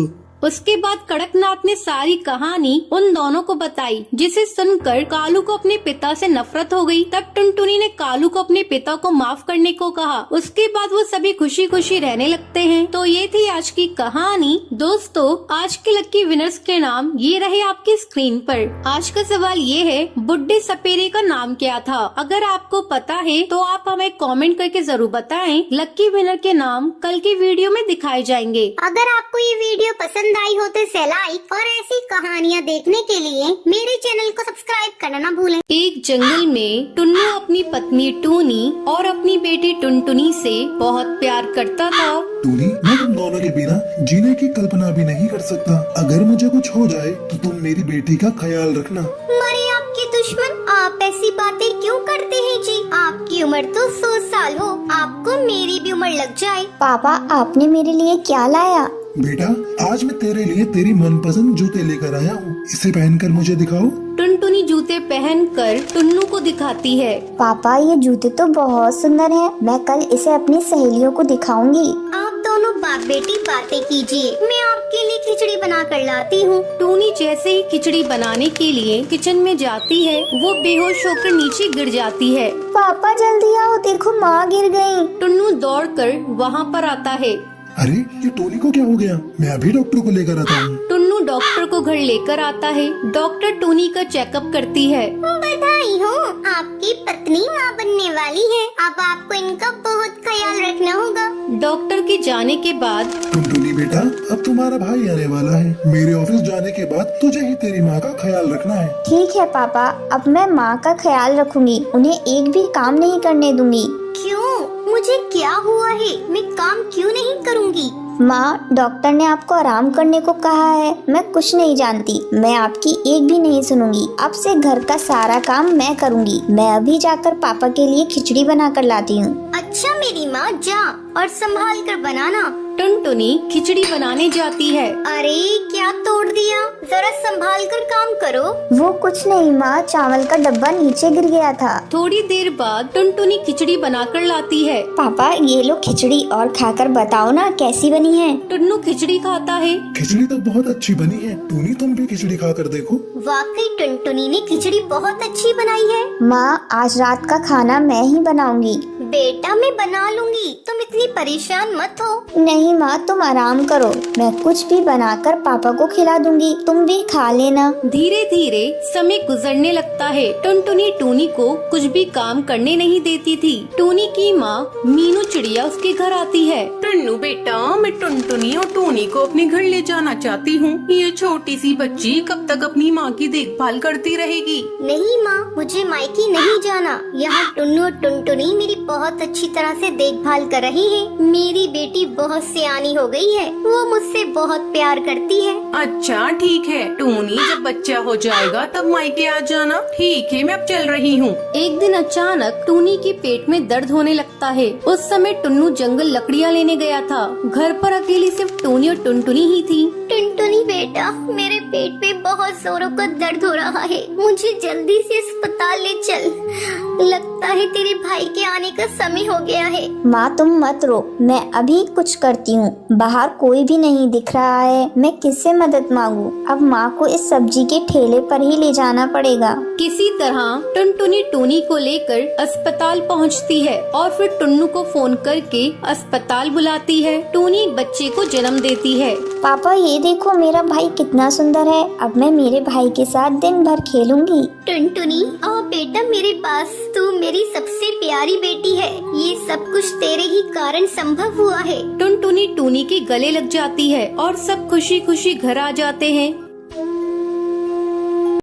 उसके बाद कड़कनाथ ने सारी कहानी उन दोनों को बताई, जिसे सुनकर कालू को अपने पिता से नफरत हो गई। तब टुनटुनी ने कालू को अपने पिता को माफ करने को कहा। उसके बाद वो सभी खुशी खुशी रहने लगते हैं। तो ये थी आज की कहानी। दोस्तों, आज के लकी विनर्स के नाम ये रहे आपकी स्क्रीन पर। आज का सवाल ये है, बुड्ढे सपेरे का नाम क्या था? अगर आपको पता है तो आप हमें कॉमेंट करके जरूर बताएं। लकी विनर के नाम कल की वीडियो में दिखाए जाएंगे। अगर आपको ये वीडियो पसंद पसंद आई हो तो इसे लाइक और ऐसी कहानियाँ देखने के लिए मेरे चैनल को सब्सक्राइब करना ना भूलें। एक जंगल में टुन्नू अपनी पत्नी टूनी और अपनी बेटी टुनटुनी से बहुत प्यार करता था। टूनी, मैं तुम दोनों के बिना जीने की कल्पना भी नहीं कर सकता। अगर मुझे कुछ हो जाए तो तुम मेरी बेटी का ख्याल रखना। मरे आपके दुश्मन, आप ऐसी बातें क्यों करते हैं जी? आपकी उम्र तो 100 साल हो, आपको मेरी भी उम्र लग जाए। पापा, आपने मेरे लिए क्या लाया? बेटा, आज मैं तेरे लिए तेरी मनपसंद जूते लेकर आया हूँ। इसे पहनकर मुझे दिखाओ। टुनटुनी जूते पहनकर टुन्नू को दिखाती है। पापा, ये जूते तो बहुत सुंदर हैं। मैं कल इसे अपनी सहेलियों को दिखाऊंगी। आप दोनों बाप बेटी बातें कीजिए, मैं आपके लिए खिचड़ी बना कर लाती हूँ। टूनी जैसे ही खिचड़ी बनाने के लिए किचन में जाती है, वो बेहोश होकर नीचे गिर जाती है। पापा जल्दी आओ, देखो माँ गिर गई। टुन्नू दौड़कर वहाँ पर आता है। अरे, ये टोनी को क्या हो गया? मैं अभी डॉक्टर को लेकर आता हूँ। टुन्नू डॉक्टर को घर लेकर आता है। डॉक्टर टूनी का चेकअप करती है। बधाई हो, आपकी पत्नी माँ बनने वाली है। अब आपको इनका बहुत ख्याल रखना होगा। डॉक्टर के जाने के बाद टुनटुनी बेटा, अब तुम्हारा भाई आने वाला है। मेरे ऑफिस जाने के बाद तुझे ही तेरी माँ का ख्याल रखना है। ठीक है पापा, अब मैं माँ का ख्याल रखूंगी। उन्हें एक भी काम नहीं करने दूंगी। क्यों? मुझे क्या हुआ है? मैं काम क्यों नहीं करूँगी? माँ, डॉक्टर ने आपको आराम करने को कहा है। मैं कुछ नहीं जानती, मैं आपकी एक भी नहीं सुनूंगी। अब से घर का सारा काम मैं करूँगी। मैं अभी जाकर पापा के लिए खिचड़ी बना कर लाती हूँ। अच्छा मेरी माँ, जा और संभाल कर बनाना। टुनटुनी खिचड़ी बनाने जाती है। अरे क्या तोड़ दिया, जरा संभाल कर काम करो। वो कुछ नहीं माँ, चावल का डब्बा नीचे गिर गया था। थोड़ी देर बाद टुनटुनी खिचड़ी बनाकर लाती है। पापा, ये लो खिचड़ी और खाकर बताओ ना कैसी बनी है। टुन्नू खिचड़ी खाता है। खिचड़ी तो बहुत अच्छी बनी है। टूनी, तुम भी खिचड़ी खाकर देखो। वाकई टुनटुनी ने खिचड़ी बहुत अच्छी बनाई है। माँ, आज रात का खाना मैं ही बनाऊंगी। बेटा, मैं बना लूंगी, तुम इतनी परेशान मत हो। नहीं माँ, तुम आराम करो। मैं कुछ भी बनाकर पापा को खिला दूंगी, तुम भी खा लेना। धीरे धीरे समय गुजरने लगता है। टुनटुनी टूनी को कुछ भी काम करने नहीं देती थी। टूनी की माँ मीनू चिड़िया उसके घर आती है। टुन्नू बेटा, मैं टुनटुनी और टूनी को अपने घर ले जाना चाहती हूँ। ये छोटी सी बच्ची कब तक अपनी माँ की देखभाल करती रहेगी? नहीं माँ, मुझे मायके नहीं जाना। यहाँ टुन्नू और टुनटुनी मेरी बहुत अच्छी तरह से देखभाल कर रही है। मेरी बेटी बहुत सियानी हो गई है, वो मुझसे बहुत प्यार करती है। अच्छा ठीक है टूनी, जब बच्चा हो जाएगा तब मायके आ जाना। ठीक है, मैं अब चल रही हूँ। एक दिन अचानक टूनी के पेट में दर्द होने लगता है। उस समय टुन्नू जंगल लकड़ियाँ लेने गया था। घर पर अकेली सिर्फ टूनी और टुनटुनी ही थी। टुनटुनी बेटा, मेरे पेट पे बहुत जोरों का दर्द हो रहा है, मुझे जल्दी से अस्पताल ले चल। लगता है तेरे भाई के आने का समय हो गया है। माँ, तुम मत रो, मैं अभी कुछ करती हूँ। बाहर कोई भी नहीं दिख रहा है, मैं किससे मदद मांगू? अब माँ को इस सब्जी के ठेले पर ही ले जाना पड़ेगा। किसी तरह टुनटुनी टूनी को लेकर अस्पताल पहुंचती है और फिर टुन्नू को फोन करके अस्पताल बुलाती है। टूनी एक बच्चे को जन्म देती है। पापा, ये देखो मेरा भाई कितना सुंदर है। अब मैं मेरे भाई के साथ दिन भर खेलूंगी। टुनटुनी, आओ बेटा मेरे पास, तू मेरी सबसे प्यारी बेटी है। ये सब कुछ तेरे ही कारण संभव हुआ है। टुनटुनी टूनी के गले लग जाती है और सब खुशी खुशी घर आ जाते हैं।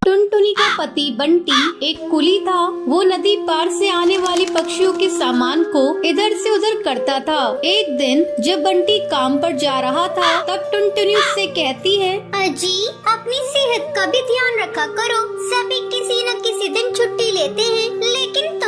टुनटुनी का पति बंटी एक कुली था। वो नदी पार से आने वाले पक्षियों के सामान को इधर से उधर करता था। एक दिन जब बंटी काम पर जा रहा था, तब टुनटुनी उससे कहती है, अजी, अपनी सेहत का भी ध्यान रखा करो। सभी किसी न किसी दिन छुट्टी लेते हैं, लेकिन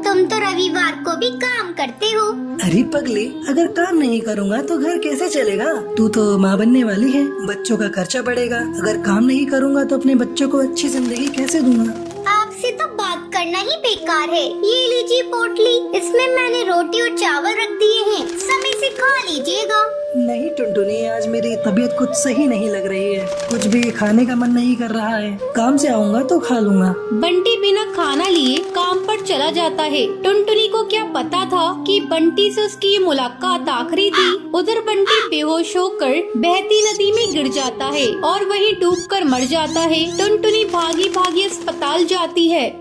तुम तो रविवार को भी काम करते हो। अरे पगली, अगर काम नहीं करूँगा तो घर कैसे चलेगा? तू तो माँ बनने वाली है, बच्चों का खर्चा बढ़ेगा। अगर काम नहीं करूँगा तो अपने बच्चों को अच्छी जिंदगी कैसे दूंगा? आपसे तो बात करना ही बेकार है। ये लीजिए पोटली, इसमें मैंने रोटी और चावल रख दिए हैं, समय से खा लीजिएगा। नहीं टुनटुनी, आज मेरी तबीयत कुछ सही नहीं लग रही है, कुछ भी खाने का मन नहीं कर रहा है। काम से आऊँगा तो खा लूँगा। बंटी बिना खाना लिए काम पर चला जाता है। टुनटुनी को क्या पता था कि बंटी से उसकी ये मुलाकात आखिरी थी। उधर बंटी बेहोश होकर बहती नदी में गिर जाता है और वहीं डूबकर मर जाता है। टुनटुनी भागी भागी अस्पताल जाती है।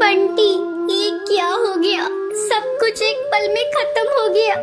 बंटी, ये क्या हो गया? सब कुछ एक पल में खत्म हो गया।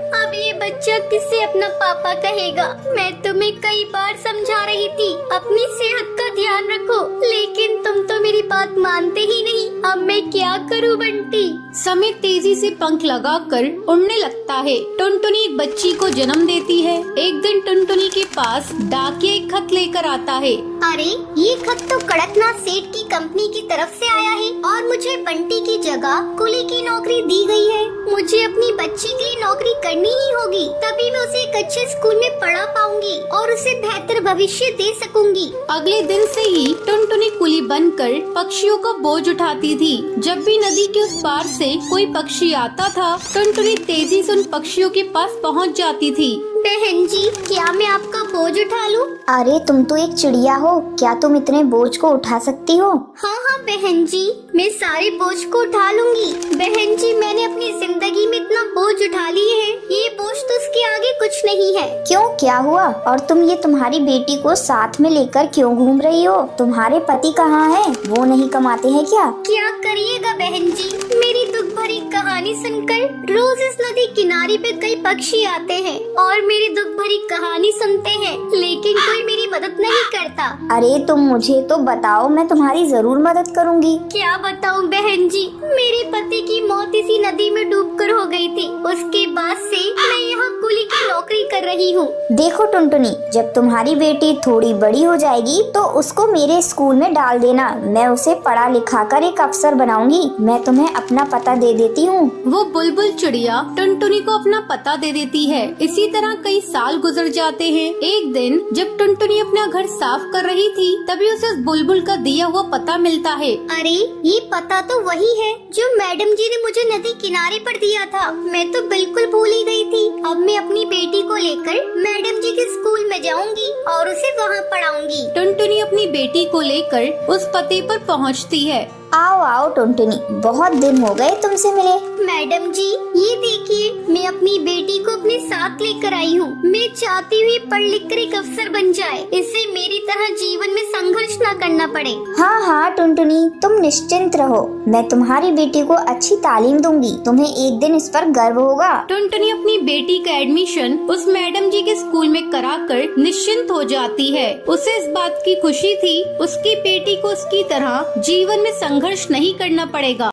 बच्चा किसे अपना पापा कहेगा। मैं तुम्हें कई बार समझा रही थी अपनी सेहत का ध्यान रखो, लेकिन तुम तो मेरी बात मानते ही नहीं। अब मैं क्या करूं बंटी। समय तेजी से पंख लगाकर उड़ने लगता है। टुनटुनी एक बच्ची को जन्म देती है। एक दिन टुनटुनी के पास डाकिया एक खत लेकर आता है। अरे ये खत तो कड़कनाथ सेठ की कंपनी की तरफ से आया है और मुझे बंटी की जगह कुली की नौकरी दी गई है। मुझे अपनी बच्ची के लिए नौकरी करनी ही होगी, तभी मैं उसे एक अच्छे स्कूल में पढ़ा पाऊंगी और उसे बेहतर भविष्य दे सकूंगी। अगले दिन से ही टुनटुनी कुली बनकर पक्षियों का बोझ उठाती थी। जब भी नदी के उस पार से कोई पक्षी आता था, टुनटुनी तेजी से उन पक्षियों के पास पहुंच जाती थी। बहन जी, क्या मैं आपका बोझ उठा लूं? अरे तुम तो एक चिड़िया हो, क्या तुम इतने बोझ को उठा सकती हो? हाँ हाँ बहन जी, मैं सारे बोझ को उठा लूंगी। बहन जी, मैंने अपनी जिंदगी में इतना बोझ उठा लिए है, ये बोझ तो उसके आगे कुछ नहीं है। क्यों, क्या हुआ? और तुम ये तुम्हारी बेटी को साथ में लेकर क्यों घूम रही हो? तुम्हारे पति कहाँ हैं? वो नहीं कमाते हैं क्या? क्या करिएगा बहन जी, मेरी दुख भरी कहानी सुनकर रोज इस नदी किनारे पे कई पक्षी आते हैं और मेरी दुख भरी कहानी सुनते हैं, लेकिन कोई मेरी मदद नहीं करता। अरे तुम मुझे तो बताओ, मैं तुम्हारी जरूर मदद करूंगी। क्या बताऊं बहन जी, मेरे पति की मौत इसी नदी में डूबकर हो गई थी। उसके बाद से मैं यहाँ कुली की नौकरी कर रही हूँ। देखो टुनटुनी, जब तुम्हारी बेटी थोड़ी बड़ी हो जाएगी तो उसको मेरे स्कूल में डाल देना। मैं उसे पढ़ा लिखा कर एक अफसर बनाऊंगी। मैं तुम्हें अपना पता दे देती हूँ। वो बुलबुल चिड़िया टुनटुनी को अपना पता दे देती है। इसी तरह कई साल गुजर जाते हैं। एक दिन जब टुनटुनी अपना घर साफ कर रही थी, तभी उसे उस बुलबुल का दिया हुआ पता मिलता है। अरे ये पता तो वही है जो मैडम जी ने मुझे नदी किनारे पर दिया था। मैं तो बिल्कुल भूल ही गई थी। अब मैं अपनी बेटी को लेकर मैडम जी के स्कूल में जाऊंगी और उसे वहाँ पढ़ाऊंगी। टुनटुनी अपनी बेटी को लेकर उस पते पर पहुँचती है। आओ आओ टुनटुनी, बहुत दिन हो गए तुमसे मिले। मैडम जी, ये देखिए, मैं अपनी बेटी को अपने साथ लेकर आई हूँ। मैं चाहती हुई पढ़ लिख कर एक अफसर बन जाए, इससे मेरी तरह जीवन में संघर्ष न करना पड़े। हाँ हाँ टुनटुनी, तुम निश्चिंत रहो, मैं तुम्हारी बेटी को अच्छी तालीम दूंगी। तुम्हें एक दिन इस पर गर्व होगा। टुनटुनी अपनी बेटी का एडमिशन उस मैडम जी के स्कूल में कराकर निश्चिंत हो जाती है। उसे इस बात की खुशी थी, उसकी बेटी को उसकी तरह जीवन में संघर्ष नहीं करना पड़ेगा।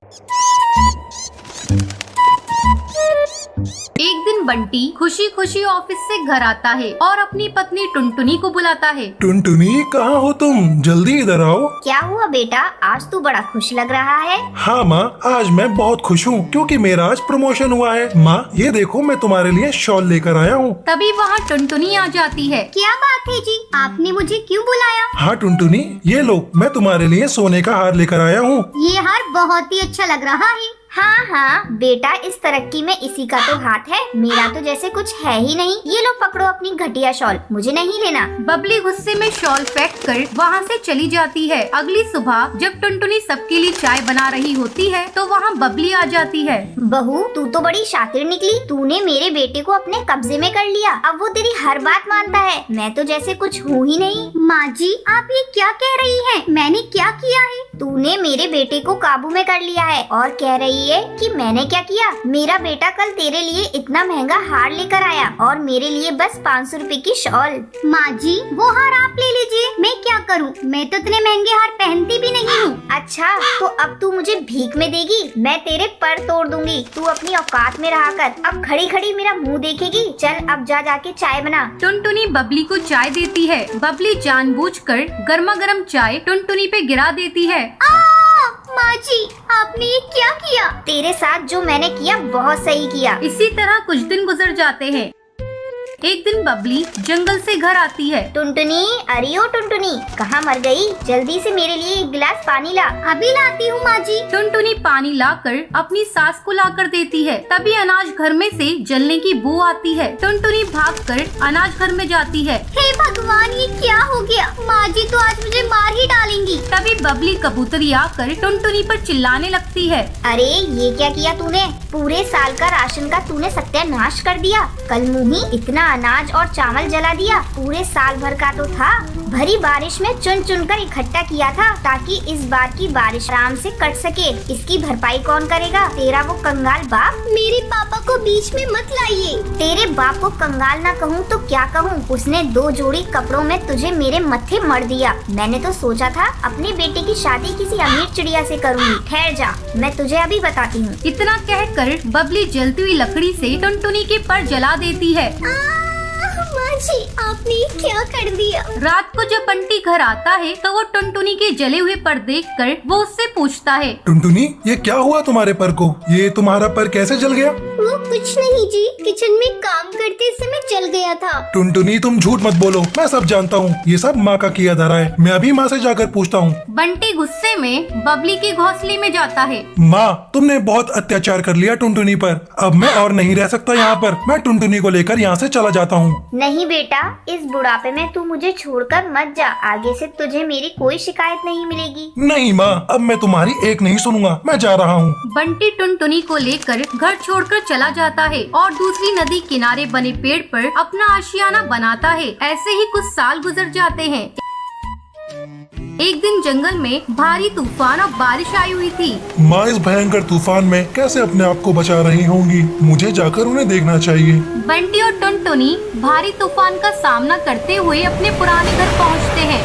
एक दिन बंटी खुशी खुशी ऑफिस से घर आता है और अपनी पत्नी टुनटुनी को बुलाता है। टुनटुनी, कहाँ हो तुम? जल्दी इधर आओ। क्या हुआ बेटा, आज तू बड़ा खुश लग रहा है। हाँ माँ, आज मैं बहुत खुश हूँ क्योंकि मेरा आज प्रमोशन हुआ है। माँ, ये देखो, मैं तुम्हारे लिए शॉल लेकर आया हूँ। तभी वहाँ टुनटुनी आ जाती है। क्या बात है जी, आपने मुझे क्यों बुलाया? हाँ टुनटुनी, ये लो, मैं तुम्हारे लिए सोने का हार लेकर आया हूँ। ये हार बहुत ही अच्छा लग रहा है। हाँ हाँ बेटा, इस तरक्की में इसी का तो हाथ है, मेरा तो जैसे कुछ है ही नहीं। ये लो पकड़ो अपनी घटिया शॉल, मुझे नहीं लेना। बबली गुस्से में शॉल फेंक कर वहाँ से चली जाती है। अगली सुबह जब टुनटुनी सबके लिए चाय बना रही होती है तो वहाँ बबली आ जाती है। बहू, तू तो बड़ी शातिर निकली, तूने मेरे बेटे को अपने कब्जे में कर लिया। अब वो तेरी हर बात मानता है, मैं तो जैसे कुछ हूँ ही नहीं। माँ जी, आप ये क्या कह रही है? मैंने क्या किया है? तूने मेरे बेटे को काबू में कर लिया है और कह रही है कि मैंने क्या किया? मेरा बेटा कल तेरे लिए इतना महंगा हार लेकर आया और मेरे लिए बस 500 रुपए की शॉल। माँ जी, वो हार आप ले लीजिए, मैं क्या करूँ? मैं तो इतने महंगे हार पहनती भी नहीं हूँ। अच्छा, तो अब तू मुझे भीख में देगी? मैं तेरे पर तोड़ दूंगी। तू अपनी औकात में रहा कर, अब खड़ी खड़ी मेरा मुँह देखेगी। चल अब जा जाके चाय बना। टुनटुनी बबली को चाय देती है। बबली जानबूझकर गर्मा गर्म चाय टुनटुनी पे गिरा देती है। माँ जी, आपने ये क्या किया? तेरे साथ जो मैंने किया बहुत सही किया। इसी तरह कुछ दिन गुजर जाते हैं। एक दिन बबली जंगल से घर आती है। टुनटुनी, अरे ओ टुनटुनी, कहाँ मर गई? जल्दी से मेरे लिए एक गिलास पानी ला। अभी लाती हूँ माँ जी। टुनटुनी पानी लाकर अपनी सास को लाकर देती है। तभी अनाज घर में से जलने की बू आती है। टुनटुनी भागकर अनाज घर में जाती है। हे भगवान, ये क्या हो गया? माँ जी तो आज मुझे मार ही डालेंगी। तभी बबली कबूतरी आकर टुनटुनी पर चिल्लाने लगती है। अरे ये क्या किया तूने? पूरे साल का राशन का तूने सत्यानाश कर दिया। कल मुही इतना अनाज और चावल जला दिया, पूरे साल भर का तो था। भरी बारिश में चुन चुन कर इकट्ठा किया था ताकि इस बार की बारिश आराम से कट सके। इसकी भरपाई कौन करेगा? तेरा वो कंगाल बाप। मेरे पापा को बीच में मत लाइए। तेरे बाप को कंगाल ना कहूँ तो क्या कहूँ? उसने 2 जोड़ी कपड़ों में तुझे मेरे मत्थे मर दिया। मैंने तो सोचा था अपनी बेटी की शादी किसी अमीर चिड़िया से करूँगी। ठहर जा, मैं तुझे अभी बताती हूँ। इतना कहकर बबली जलती हुई लकड़ी से टुनटुनी के पर जला देती है। माँ जी, आपने क्या कर दिया? रात को जब बंटी घर आता है तो वो टुनटुनी के जले हुए पर देखकर वो उससे पूछता है, टुनटुनी, ये क्या हुआ तुम्हारे पर को? ये तुम्हारा पर कैसे जल गया? वो कुछ नहीं जी, किचन में काम करते समय जल गया था। टुनटुनी, तुम झूठ मत बोलो, मैं सब जानता हूँ। ये सब माँ का किया धरा है। मैं अभी माँ से जाकर पूछता हूँ। बंटी गुस्से में बबली के घोंसले में जाता है। माँ, तुमने बहुत अत्याचार कर लिया टुनटुनी पर। अब मैं और नहीं रह सकता यहाँ पर। मैं टुनटुनी को लेकर यहाँ से चला जाता हूँ। नहीं बेटा, इस बुढ़ापे में तू मुझे छोड़कर मत जा। आगे से तुझे मेरी कोई शिकायत नहीं मिलेगी। नहीं माँ, अब मैं तुम्हारी एक नहीं सुनूंगा। मैं जा रहा हूँ। बंटी टुनटुनी को लेकर घर छोड़कर चला जाता है और दूसरी नदी किनारे बने पेड़ पर अपना आशियाना बनाता है। ऐसे ही कुछ साल गुजर जाते हैं। एक दिन जंगल में भारी तूफान और बारिश आई हुई थी। माँ इस भयंकर तूफान में कैसे अपने आप को बचा रही होंगी? मुझे जाकर उन्हें देखना चाहिए। बंटी और टुनटुनी भारी तूफान का सामना करते हुए अपने पुराने घर पहुंचते हैं।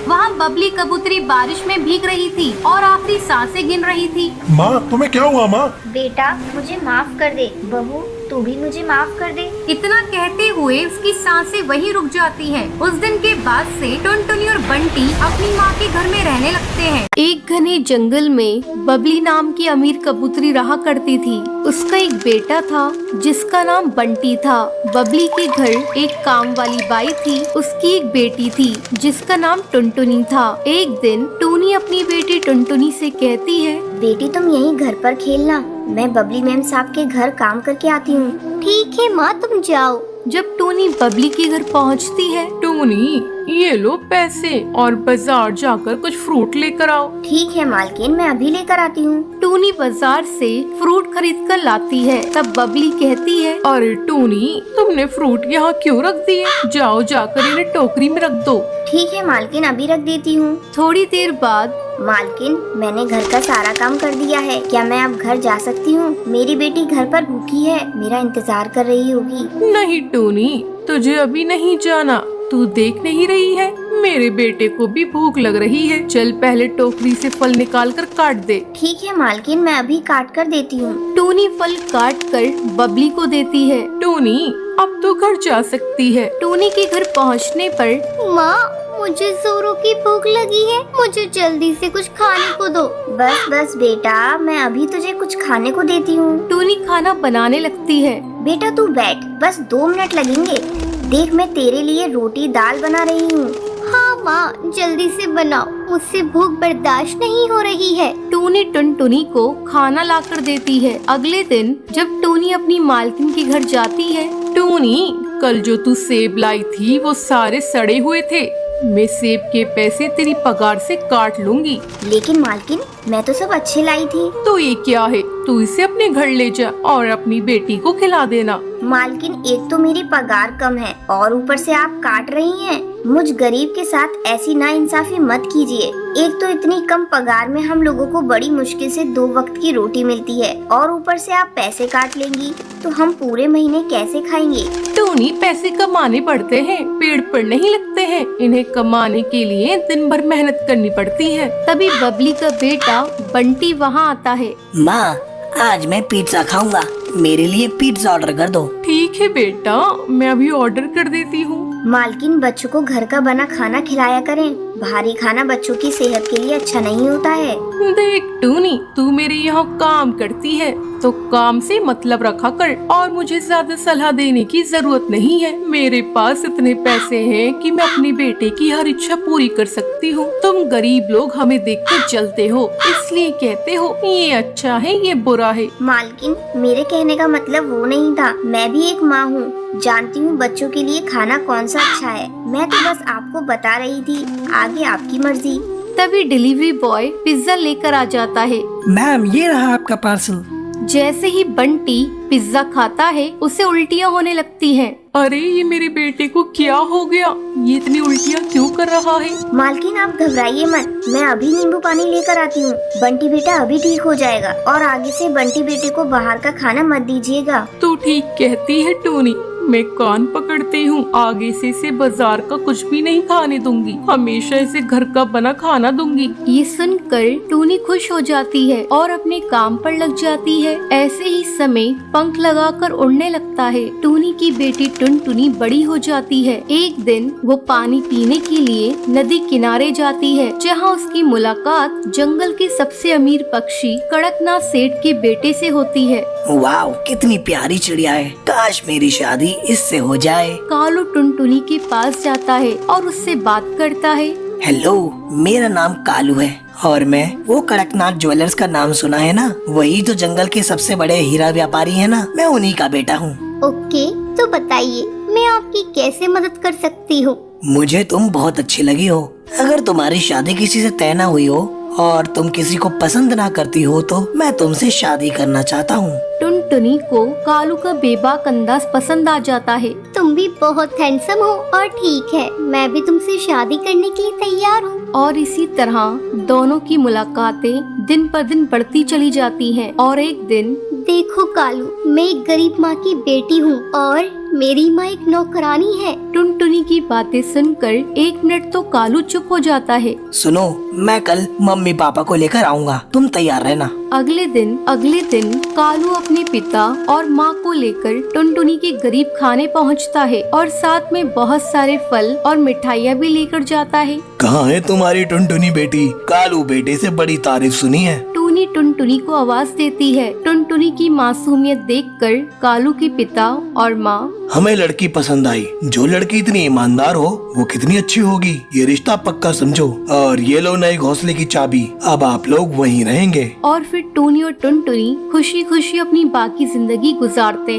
वहाँ बबली कबूतरी बारिश में भीग रही थी और आखिरी सांसें गिन रही थी। माँ, तुम्हें क्या हुआ माँ? बेटा, मुझे माफ कर दे। बहू, तू भी मुझे माफ कर दे। इतना कहते हुए उसकी सांसें वहीं रुक जाती हैं। उस दिन के बाद से टुनटुनी और बंटी अपनी माँ के घर में रहने लगते हैं। एक घने जंगल में बबली नाम की अमीर कबूतरी रहा करती थी। उसका एक बेटा था जिसका नाम बंटी था। बबली के घर एक काम वाली बाई थी। उसकी एक बेटी थी जिसका नाम टुनटुनी था। एक दिन टूनी अपनी बेटी टुनटुनी से कहती है, बेटी तुम यहीं घर पर खेलना, मैं बबली मैम साहब के घर काम करके आती हूँ। ठीक है माँ, तुम जाओ। जब टूनी बबली के घर पहुँचती है, टूनी, ये लो पैसे और बाजार जाकर कुछ फ्रूट लेकर आओ। ठीक है मालकिन, मैं अभी लेकर आती हूँ। टूनी बाजार से फ्रूट खरीद कर लाती है। तब बबली कहती है, अरे टूनी, तुमने फ्रूट यहाँ क्यों रख दिए? जाओ जाकर इन्हें टोकरी में रख दो। ठीक है मालकिन, अभी रख देती हूँ। थोड़ी देर बाद, मालकिन, मैंने घर का सारा काम कर दिया है। क्या मैं अब घर जा सकती हूँ? मेरी बेटी घर पर भूखी है, मेरा इंतजार कर रही होगी। नहीं टूनी, तुझे अभी नहीं जाना। तू देख नहीं रही है, मेरे बेटे को भी भूख लग रही है। चल पहले टोकरी से फल निकाल कर काट दे। ठीक है मालकिन, मैं अभी काट कर देती हूँ। टूनी फल काट कर बबली को देती है। टूनी, अब तो घर जा सकती है। टूनी के घर पहुँचने पर, माँ, मुझे जोरों की भूख लगी है, मुझे जल्दी से कुछ खाने को दो। बस बस बेटा, मैं अभी तुझे कुछ खाने को देती हूँ। टूनी खाना बनाने लगती है। बेटा तू बैठ, बस 2 मिनट लगेंगे। देख, मैं तेरे लिए रोटी दाल बना रही हूँ। हाँ माँ, जल्दी से बनाओ, मुझसे भूख बर्दाश्त नहीं हो रही है। टूनी टुनटुनी को खाना लाकर देती है। अगले दिन जब टूनी अपनी मालकिन के घर जाती है, टूनी, कल जो तू सेब लाई थी वो सारे सड़े हुए थे। मैं सेब के पैसे तेरी पगार से काट लूंगी। लेकिन मालकिन, मैं तो सब अच्छे लाई थी। तो ये क्या है? तू इसे अपने घर ले जा और अपनी बेटी को खिला देना। मालकिन, एक तो मेरी पगार कम है और ऊपर से आप काट रही हैं। मुझ गरीब के साथ ऐसी नाइंसाफी मत कीजिए। एक तो इतनी कम पगार में हम लोगों को बड़ी मुश्किल से 2 वक्त की रोटी मिलती है और ऊपर से आप पैसे काट लेंगी तो हम पूरे महीने कैसे खाएंगे? टूनी, पैसे कमाने पड़ते हैं, पेड़ पर नहीं लगते हैं। इन्हें कमाने के लिए दिन भर मेहनत करनी पड़ती है। तभी बबली का बेटा बंटी वहाँ आता है। माँ, आज मैं पिज्जा खाऊंगा, मेरे लिए पिज्जा ऑर्डर कर दो। ठीक है बेटा, मैं अभी ऑर्डर कर देती हूँ। मालकिन, बच्चों को घर का बना खाना खिलाया करें। भारी खाना बच्चों की सेहत के लिए अच्छा नहीं होता है। देख टूनी, तू मेरे यहाँ काम करती है तो काम से मतलब रखा कर और मुझे ज्यादा सलाह देने की जरूरत नहीं है। मेरे पास इतने पैसे हैं कि मैं अपनी बेटे की हर इच्छा पूरी कर सकती हूँ। तुम गरीब लोग हमें देख कर जलते हो, इसलिए कहते हो ये अच्छा है ये बुरा है। मालकिन, मेरे कहने का मतलब वो नहीं था। मैं भी एक माँ हूँ, जानती हूँ बच्चों के लिए खाना कौन सा अच्छा है। मैं तो बस आपको बता रही थी, आगे आपकी मर्जी। तभी डिलीवरी बॉय पिज्जा लेकर आ जाता है। मैम, ये रहा आपका पार्सल। जैसे ही बंटी पिज्जा खाता है उसे उल्टियाँ होने लगती हैं। अरे ये मेरे बेटे को क्या हो गया, ये इतनी उल्टियाँ क्यों कर रहा है? मालकिन आप घबराइए मत, मैं अभी नींबू पानी लेकर आती हूँ। बंटी बेटा अभी ठीक हो जाएगा और आगे से बंटी बेटे को बाहर का खाना मत दीजिएगा। तू ठीक कहती है टूनी, मैं कान पकड़ती हूँ, आगे से इसे बाजार का कुछ भी नहीं खाने दूंगी, हमेशा इसे घर का बना खाना दूंगी। ये सुनकर टूनी खुश हो जाती है और अपने काम पर लग जाती है। ऐसे ही समय पंख लगाकर उड़ने लगता है। टूनी की बेटी टुनटुनी बड़ी हो जाती है। एक दिन वो पानी पीने के लिए नदी किनारे जाती है, जहाँ उसकी मुलाकात जंगल के सबसे अमीर पक्षी कड़कनाथ सेठ के बेटे से होती है। वाह, कितनी प्यारी चिड़िया है, काश मेरी शादी इससे हो जाए। कालू टुनटुनी के पास जाता है और उससे बात करता है। हेलो, मेरा नाम कालू है और मैं वो कड़कनाथ ज्वेलर्स का नाम सुना है ना, वही तो जंगल के सबसे बड़े हीरा व्यापारी है ना, मैं उन्हीं का बेटा हूँ। ओके, तो बताइए मैं आपकी कैसे मदद कर सकती हूँ? मुझे तुम बहुत अच्छी लगी हो। अगर तुम्हारी शादी किसी से तय न हुई हो और तुम किसी को पसंद ना करती हो तो मैं तुमसे शादी करना चाहता हूँ। टुनटुनी को कालू का बेबाक अंदाज पसंद आ जाता है। तुम भी बहुत हैंडसम हो और ठीक है, मैं भी तुमसे शादी करने के लिए तैयार हूँ। और इसी तरह दोनों की मुलाकातें दिन पर दिन बढ़ती चली जाती हैं। और एक दिन, देखो कालू, मैं एक गरीब माँ की बेटी हूँ और मेरी माँ एक नौकरानी है। टुनटुनी की बातें सुनकर एक मिनट तो कालू चुप हो जाता है। सुनो, मैं कल मम्मी पापा को लेकर आऊँगा, तुम तैयार रहना। अगले दिन कालू अपने पिता और माँ को लेकर टुनटुनी के गरीब खाने पहुँचता है और साथ में बहुत सारे फल और मिठाइयाँ भी लेकर जाता है। कहाँ है तुम्हारी टुनटुनी बेटी? कालू बेटे से बड़ी तारीफ सुनी है। टूनी टुनटुनी को आवाज देती है। टुनटुनी की मासूमियत देखकर कालू के पिता और माँ, हमें लड़की पसंद आई। जो लड़की इतनी ईमानदार हो वो कितनी अच्छी होगी, ये रिश्ता पक्का समझो। और ये लो नए घोंसले की चाबी, अब आप लोग वहीं रहेंगे। और फिर टूनी और टुनटुनी खुशी खुशी अपनी बाकी जिंदगी गुजारते हैं।